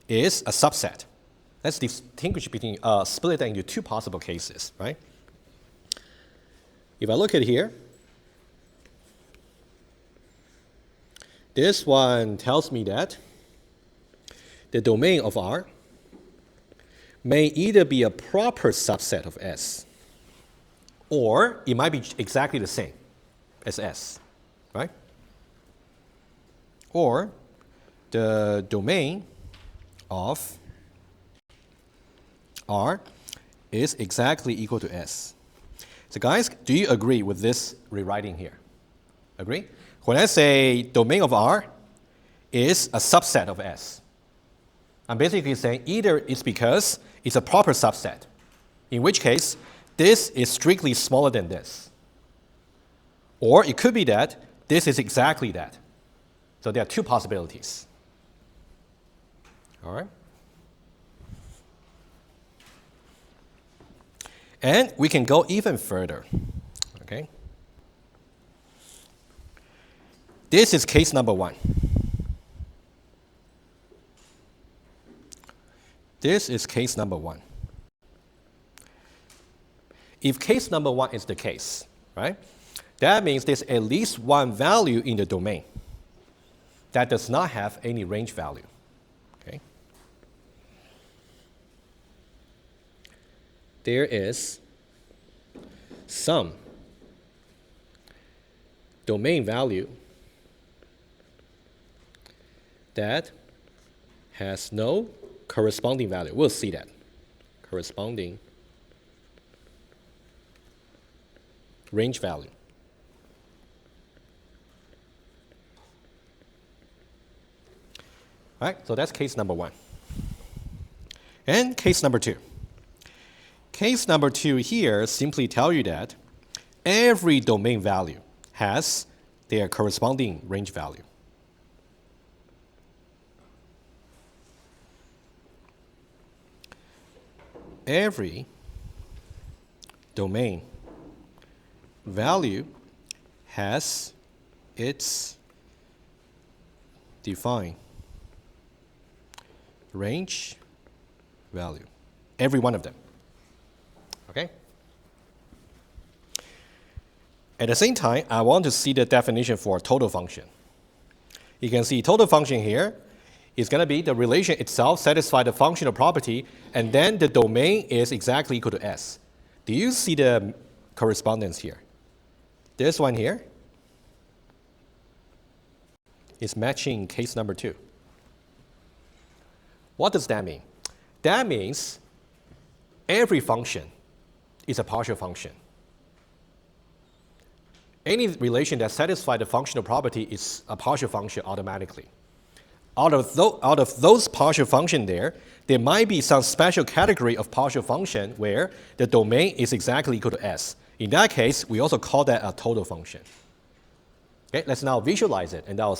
is a subset? Let's distinguish between, split that into two possible cases, right? If I look at here, this one tells me that the domain of R may either be a proper subset of S, or it might be exactly the same as S, right? Or the domain of R is exactly equal to S. So guys, do you agree with this rewriting here? Agree? When I say domain of R is a subset of S, I'm basically saying either it's because it's a proper subset, in which case this is strictly smaller than this. Or it could be that this is exactly that. So there are two possibilities. All right? And we can go even further. Okay? This is case number one. This is case number one. If case number one is the case, right? That means there's at least one value in the domain that does not have any range value. Okay? There is some domain value that has no corresponding value. We'll see that. Corresponding range value. All right, so that's case number one. And case number two. Case number two here simply tell you that every domain value has their corresponding range value. every domain value has its defined range value. Every one of them. Okay? At the same time, I want to see the definition for total function. You can see total function here is going to be the relation itself satisfy the functional property, and then the domain is exactly equal to S. Do you see the correspondence here? This one here is matching case number 2. What does that mean? That means every function is a partial function. Any relation that satisfies the functional property is a partial function automatically. Out of those partial functions there might be some special category of partial function where the domain is exactly equal to S. In that case, we also call that a total function. Okay, let's now visualize it, and I'll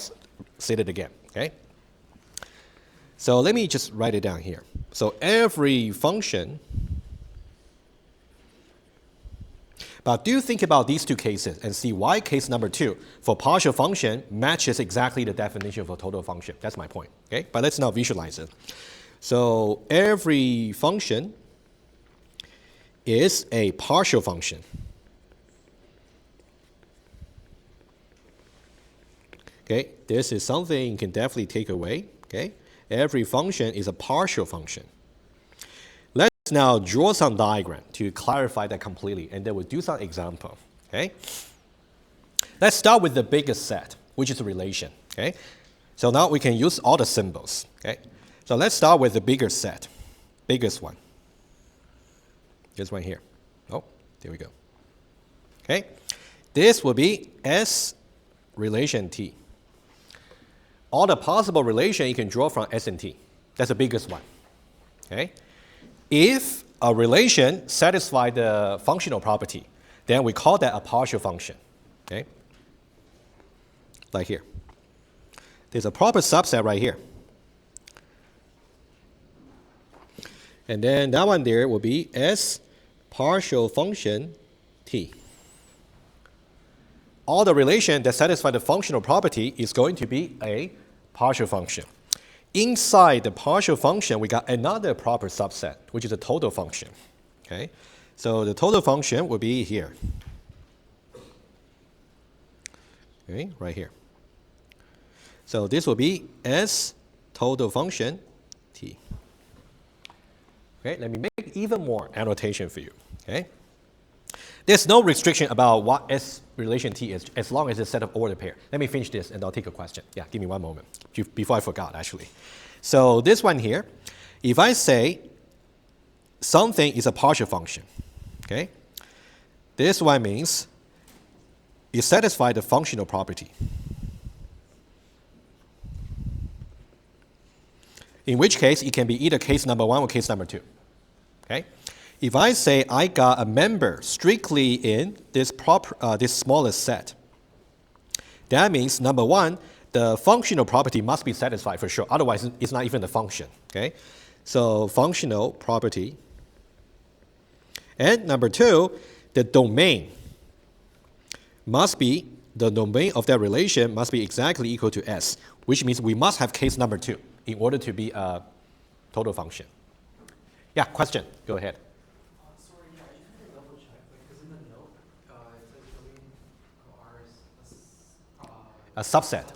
say it again. Okay? So let me just write it down here. So every function, but do think about these two cases and see why case number 2 for partial function matches exactly the definition for total function. That's my point. Okay? But let's now visualize it. So every function is a partial function. Okay? This is something you can definitely take away. Okay? Every function is a partial function. Let's now draw some diagram to clarify that completely, and then we'll do some example. Okay? Let's start with the biggest set, which is a relation. Okay? So now we can use all the symbols. Okay? So let's start with the bigger set, biggest one. This one here. Oh, there we go. Okay? This will be S relation T. All the possible relation you can draw from S and T. That's the biggest one. Okay? If a relation satisfies the functional property, then we call that a partial function. Okay? Like here. There's a proper subset right here. And then that one there will be S partial function T. All the relation that satisfy the functional property is going to be a partial function. Inside the partial function, we got another proper subset, which is a total function. Okay? So the total function will be here. Okay, right here. So this will be S total function T. Okay, let me make even more annotation for you. Okay? There's no restriction about what S relation T is, as long as it's a set of ordered pair. Let me finish this, and I'll take a question. Yeah, give me one moment, before I forgot, actually. So this one here, if I say something is a partial function, okay, this one means it satisfies the functional property. In which case, it can be either case number 1 or case number 2. Okay? If I say I got a member strictly in this smallest set, that means number 1, the functional property must be satisfied for sure. Otherwise, it's not even a function. Okay? So functional property. And number 2, the domain of that relation must be exactly equal to S, which means we must have case number 2 in order to be a total function. Yeah, question. Go ahead. Sorry, yeah, I just want to double check, because in the note, it says domain R is A subset.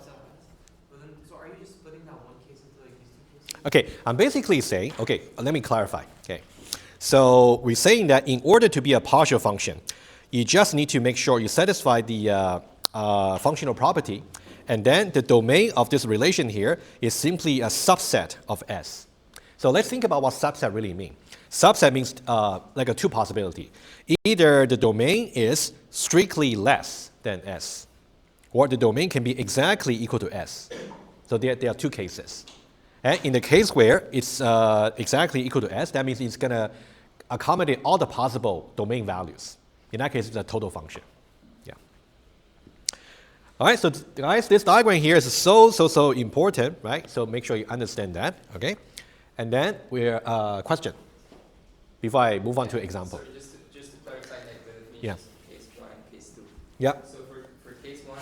But then, so are you just splitting that one case into like these 2 cases? Okay, I'm basically saying, okay, let me clarify. Okay, so we're saying that in order to be a partial function, you just need to make sure you satisfy the functional property, and then the domain of this relation here is simply a subset of S. So let's think about what subset really means. Subset means like a 2 possibility. Either the domain is strictly less than S, or the domain can be exactly equal to S. So there are 2 cases. And in the case where it's exactly equal to S, that means it's going to accommodate all the possible domain values. In that case, it's a total function. Yeah. All right, so guys, this diagram here is so important, right? So make sure you understand that, okay? And then we're, question? before I move on to example. So just to clarify, like the Yeah. definitions of case 1 and case 2. Yeah. So for case 1,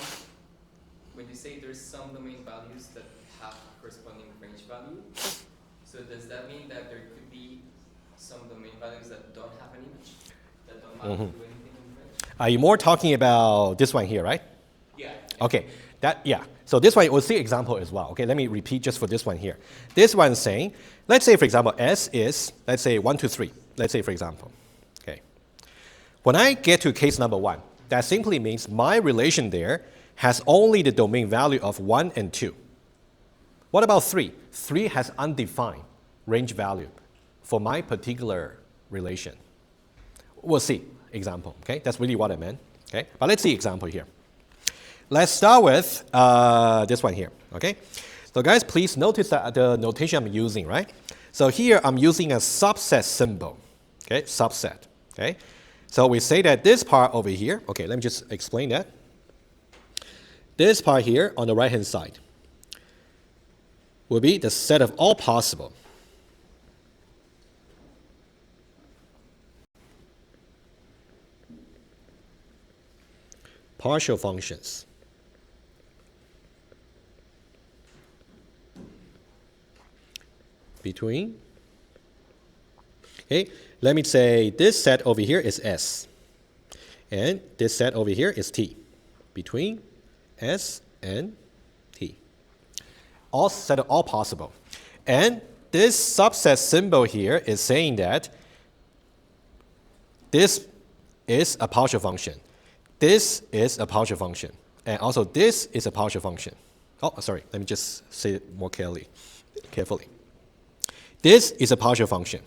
when you say there's some domain values that have corresponding range value, so does that mean that there could be some domain values that don't have an image, that don't map to anything in range? Are you more talking about this one here, right? Yeah. Okay, yeah. So this one, we'll see example as well. Okay, let me repeat just for this one here. This one saying, let's say for example, S is, let's say 1, 2, 3. Let's say for example, okay. When I get to case number 1, that simply means my relation there has only the domain value of 1 and 2. What about 3? 3 has undefined range value for my particular relation. We'll see example, okay? That's really what I meant, okay? But let's see example here. Let's start with this one here, okay? So guys, please notice that the notation I'm using, right? So here I'm using a subset symbol, okay? Subset, okay? So we say that this part over here, okay, let me just explain that. This part here on the right-hand side will be the set of all possible partial functions between, okay, let me say this set over here is S, and this set over here is T, between S and T. All set of all possible. And this subset symbol here is saying that this is a partial function. This is a partial function. And also this is a partial function. Oh, sorry, let me just say it more carefully. This is a partial function.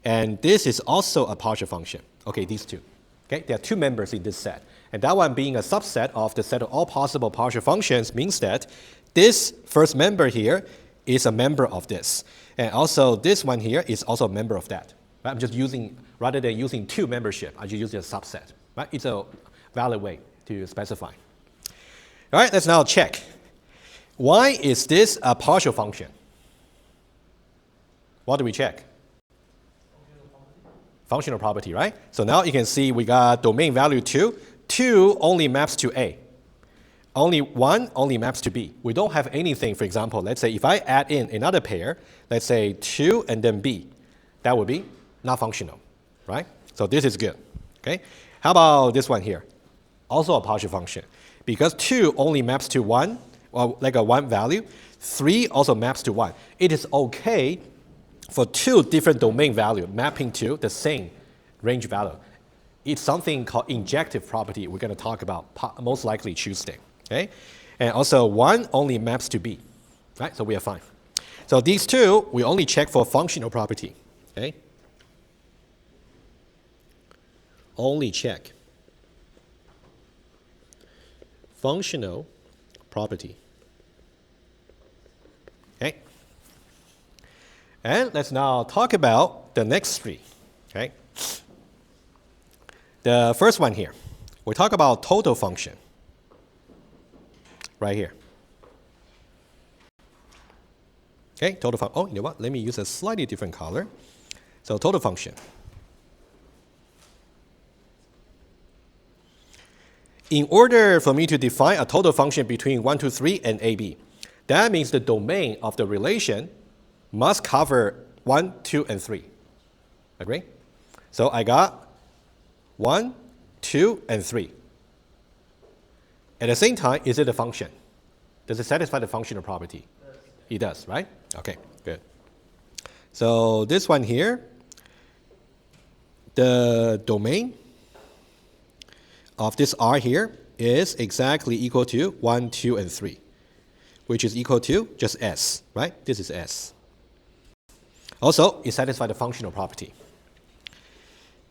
And this is also a partial function. Okay, these two. Okay, there are two members in this set. And that one being a subset of the set of all possible partial functions means that this first member here is a member of this. And also this one here is also a member of that. Right? I'm just using, rather than using two membership, I just use a subset. Right? It's a valid way to specify. All right, let's now check. Why is this a partial function? What do we check? Functional property, right? So now you can see we got domain value 2. 2 only maps to A. Only 1 only maps to B. We don't have anything, for example, let's say if I add in another pair, let's say 2 and then B, that would be not functional, right? So this is good, okay? How about this one here? Also a partial function. Because 2 only maps to 1, or like a 1 value, 3 also maps to 1. It is okay for two different domain value mapping to the same range value. It's something called injective property we're going to talk about most likely Tuesday. Okay? And also 1 only maps to B. Right? So we are fine. So these two, we only check for functional property. Okay? Only check functional property. Okay? And let's now talk about the next three. Okay? The first one here, we talk about total function. Right here. Okay, total function. Oh, you know what? Let me use a slightly different color. So total function. In order for me to define a total function between 1, 2, 3 and AB, that means the domain of the relation must cover 1, 2, and 3. Agree? So I got 1, 2, and 3. At the same time, is it a function? Does it satisfy the functional property? It does, right? Okay, good. So this one here, the domain of this R here is exactly equal to 1, 2, and 3, which is equal to just S, right? This is S. Also, it satisfies the functional property.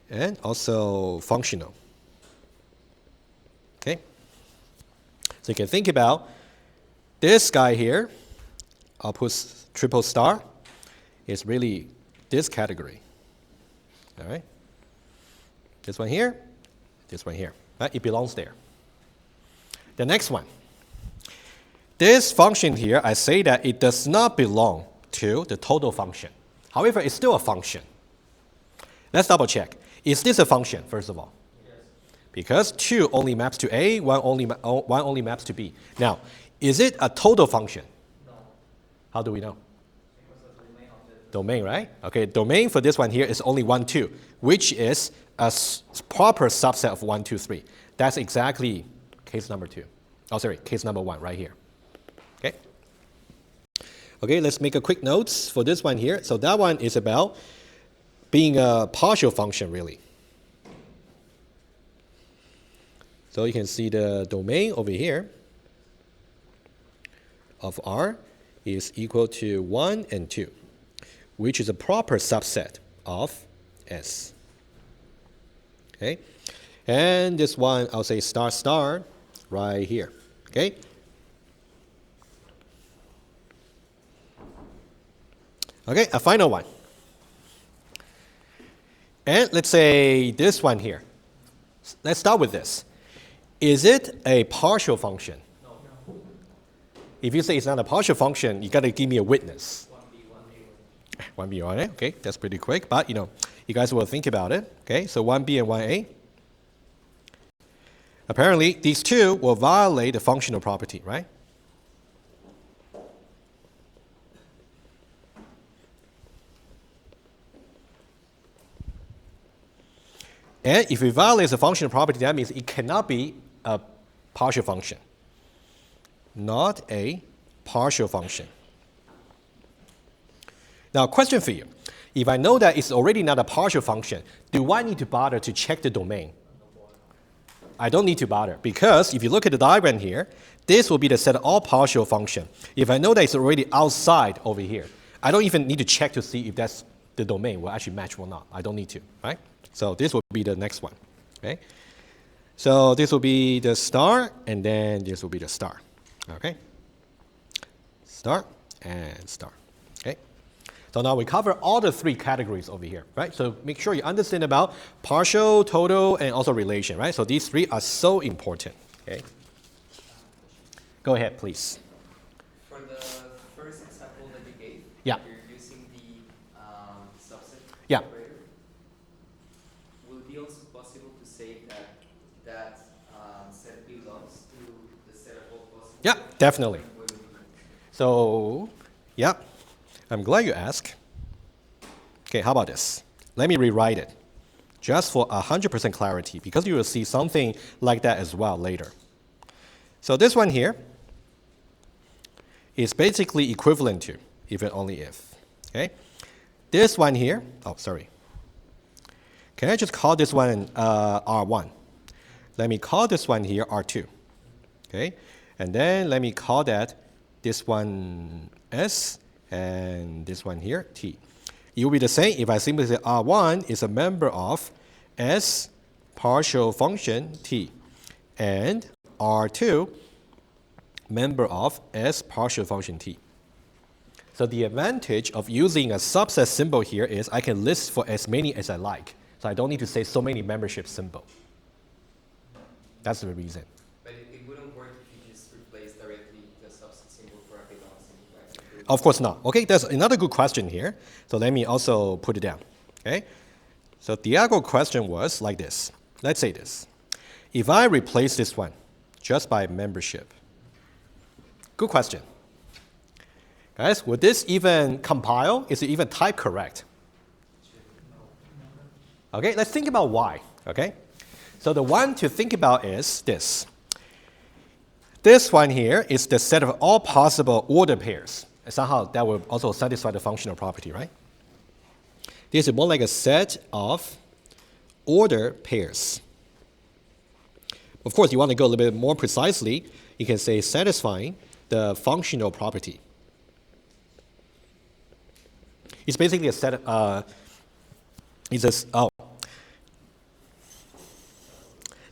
And also functional. Okay? So you can think about this guy here, I'll put triple star, is really this category. All right? This one here, this one here. Right? It belongs there. The next one. This function here, I say that it does not belong to the total function. However, it's still a function. Let's double check. Is this a function, first of all? Yes. Because 2 only maps to A, 1 only maps to B. Now, is it a total function? No. How do we know? Because the domain of the Domain, right? Okay, domain for this one here is only 1, 2, which is a proper subset of 1, 2, 3. That's exactly case number 2. Oh, sorry, case number 1 right here. Okay? Okay, let's make a quick notes for this one here. So that one is about being a partial function, really. So you can see the domain over here of R is equal to 1 and 2, which is a proper subset of S. Okay? And this one, I'll say star star right here. Okay? Okay, a final one. And let's say this one here. Let's start with this. Is it a partial function? no. If you say it's not a partial function, you got to give me a witness. 1B, 1A, 1B, 1A, okay, that's pretty quick, but you guys will think about it. Okay, so 1B and 1A. Apparently, these two will violate the functional property, right? And if it violates the functional property, that means it cannot be a partial function. Not a partial function. Now, question for you. If I know that it's already not a partial function, do I need to bother to check the domain? I don't need to bother, because if you look at the diagram here, this will be the set of all partial function. If I know that it's already outside over here, I don't even need to check to see if that's the domain will actually match or not. I don't need to, right? So this will be the next one, okay? So this will be the star, and then this will be the star, okay? Star and star, okay? So now we cover all the 3 categories over here, right? So make sure you understand about partial, total, and also relation, right? So these 3 are so important, okay? Go ahead, please. For the first example that you gave, Yeah. you're using the subset Yeah. operator. Will it be also possible to say that that set belongs to the set of all possible? Yeah, definitely. Will it be- So, yeah, I'm glad you asked. Okay, how about this? Let me rewrite it just for 100% clarity, because you will see something like that as well later. So this one here is basically equivalent to if and only if. Okay? This one here, oh, sorry. Can I just call this one R1? Let me call this one here R2. Okay? And then let me call that this one S and this one here T. It will be the same if I simply say R1 is a member of S partial function T, and R2 member of S partial function T. So the advantage of using a subset symbol here is I can list for as many as I like. So I don't need to say so many membership symbol. That's the reason. But it wouldn't work if you just replace directly the subset symbol for a belong symbol, right? Of course not. Okay, there's another good question here. So let me also put it down. Okay? So the actual question was like this. Let's say this. If I replace this one just by membership. Good question. Guys, would this even compile? Is it even type correct? Okay, let's think about why. Okay? So the one to think about is this. This one here is the set of all possible order pairs. Somehow that will also satisfy the functional property, right? This is more like a set of order pairs. Of course, you want to go a little bit more precisely. You can say satisfying the functional property. It's basically a set of,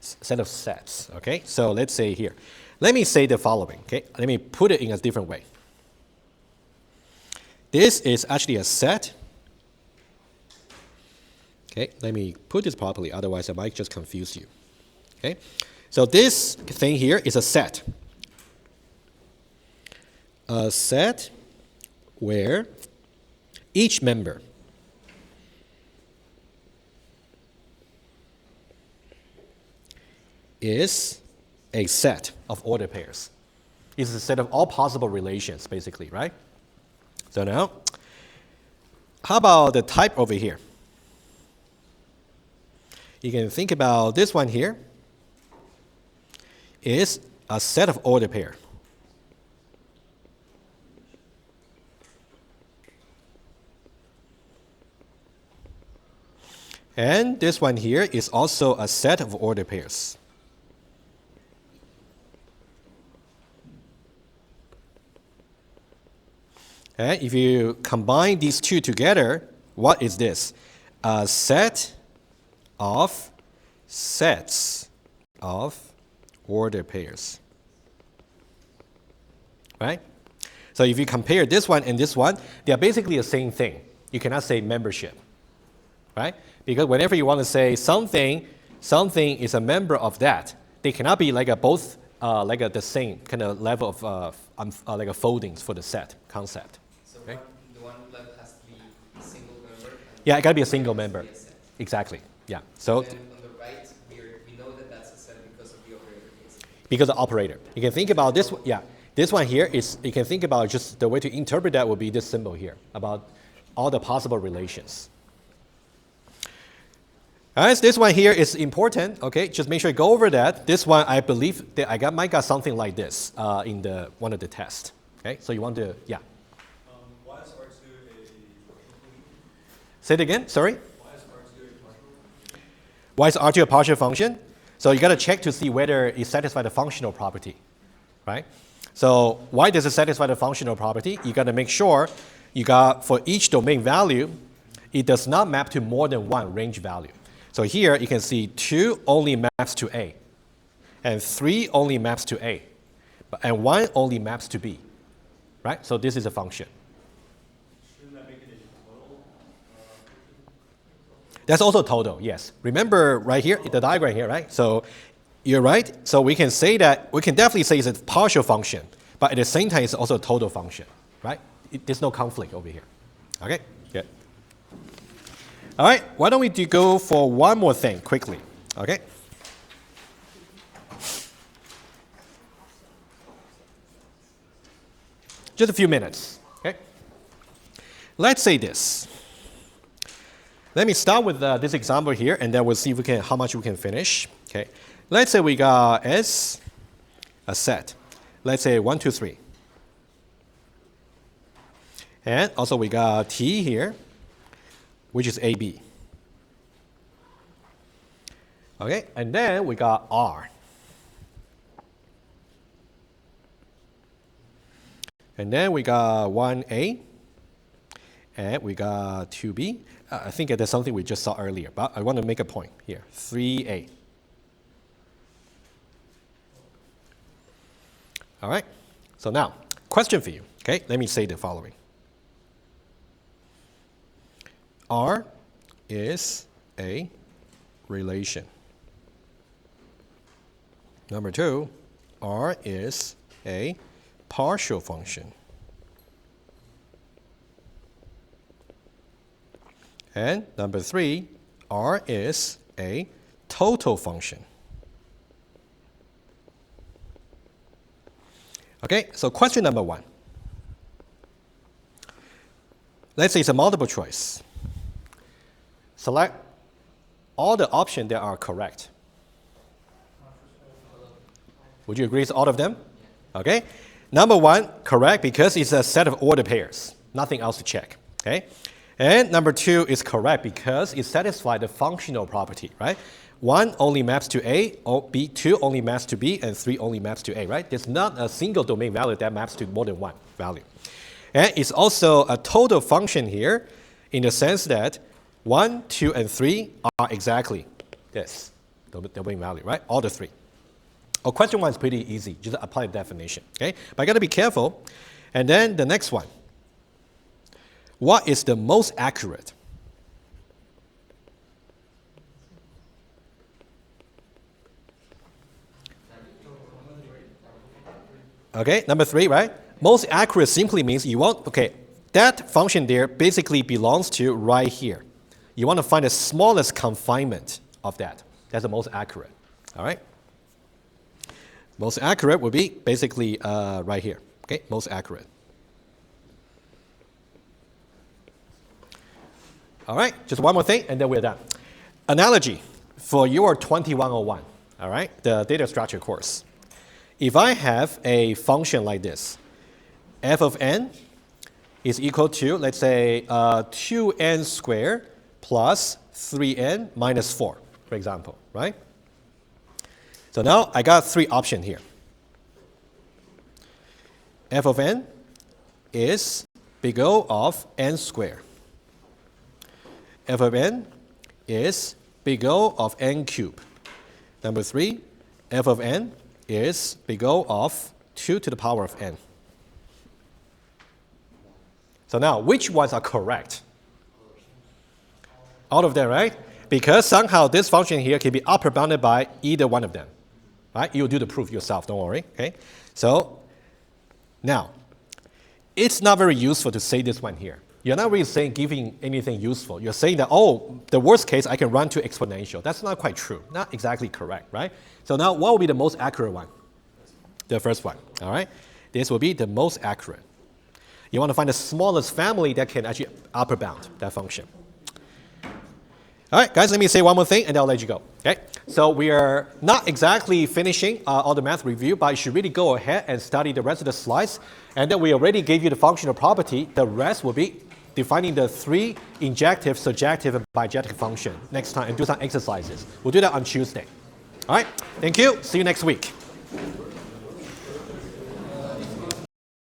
set of sets, okay? So let's say here. Let me say the following, okay? Let me put it in a different way. This is actually a set. Okay, let me put this properly, otherwise I might just confuse you. Okay, so this thing here is a set. A set where each member is a set of ordered pairs. It's a set of all possible relations, basically, right? So now, how about the type over here? You can think about this one here is a set of ordered pair. And this one here is also a set of ordered pairs. And if you combine these two together, what is this? A set of sets of ordered pairs. Right? So if you compare this one and this one, they are basically the same thing. You cannot say membership. Right? Because whenever you want to say something is a member of that, they cannot be like both the same kind of level of like a foldings for the set concept. So okay? The one left has to be a single member. Yeah, it got to be a single has to member. be a set. Exactly. Yeah. So And then on the right, we know that that's a set because of the operator case. because of operator, you can think about this. Yeah, this one here is you can think about just the way to interpret that would be this symbol here about all the possible relations. All right, so this one here is important. Okay, just make sure you go over that. This one, I believe that might got something like this in one of the tests. Okay, so you want to, yeah. Why is R2 a partial function? Say it again. Sorry. Why is R2 a partial function? Why is R2 a partial function? So you got to check to see whether it satisfies the functional property, right? So why does it satisfy the functional property? You got to make sure you got for each domain value, it does not map to more than one range value. So here you can see 2 only maps to A, and 3 only maps to A, and 1 only maps to B, right? So this is a function. Shouldn't that make it a total? That's also total, yes. Remember right here, the diagram here, right? So you're right. So we can say that, we can definitely say it's a partial function, but at the same time, it's also a total function, right? There's no conflict over here. Okay, good. All right, why don't we go for one more thing quickly, okay? Just a few minutes, okay? Let's say this. Let me start with this example here, and then we'll see if how much we can finish, okay? Let's say we got S, a set. Let's say 1, 2, 3. And also we got T here, which is AB. Okay, and then we got R. And then we got 1A, and we got 2B. I think that's something we just saw earlier, but I want to make a point here, 3A. All right, so now, question for you, okay? Let me say the following. R is a relation. Number 2, R is a partial function. And number 3, R is a total function. Okay, so question number 1. Let's say it's a multiple choice. Select all the options that are correct. Would you agree it's all of them? Okay. Number 1, correct because it's a set of ordered pairs. Nothing else to check. Okay. And number 2 is correct because it satisfies the functional property, right? 1 only maps to A, 2 only maps to B, and 3 only maps to A, right? There's not a single domain value that maps to more than one value. And it's also a total function here in the sense that 1, 2, and 3 are exactly this, the domain value, right? All the 3. Oh, question 1 is pretty easy. Just apply the definition, okay? But I got to be careful. And then the next one. What is the most accurate? Okay, number 3, right? Most accurate simply means you want, okay, that function there basically belongs to right here. You want to find the smallest confinement of that. That's the most accurate, all right? Most accurate would be basically right here. Okay, most accurate. All right, just one more thing, and then we're done. Analogy for your 2101, all right, the data structure course. If I have a function like this, f of n is equal to, let's say, 2n squared plus 3n minus 4, for example, right? So now I got three options here. F of n is big O of n squared. F of n is big O of n cubed. Number 3, f of n is big O of 2 to the power of n. So now, which ones are correct? All of them, right? Because somehow this function here can be upper bounded by either one of them. Right? You'll do the proof yourself, don't worry. Okay? So now, it's not very useful to say this one here. You're not really saying giving anything useful. You're saying that, oh, the worst case, I can run to exponential. That's not quite true. Not exactly correct, right? So now, what will be the most accurate one? The first one, all right? This will be the most accurate. You want to find the smallest family that can actually upper bound that function. All right, guys, let me say one more thing, and then I'll let you go. Okay? So we are not exactly finishing all the math review, but you should really go ahead and study the rest of the slides. And then we already gave you the functional property. The rest will be defining the 3 injective, surjective, and bijective function next time and do some exercises. We'll do that on Tuesday. All right, thank you. See you next week.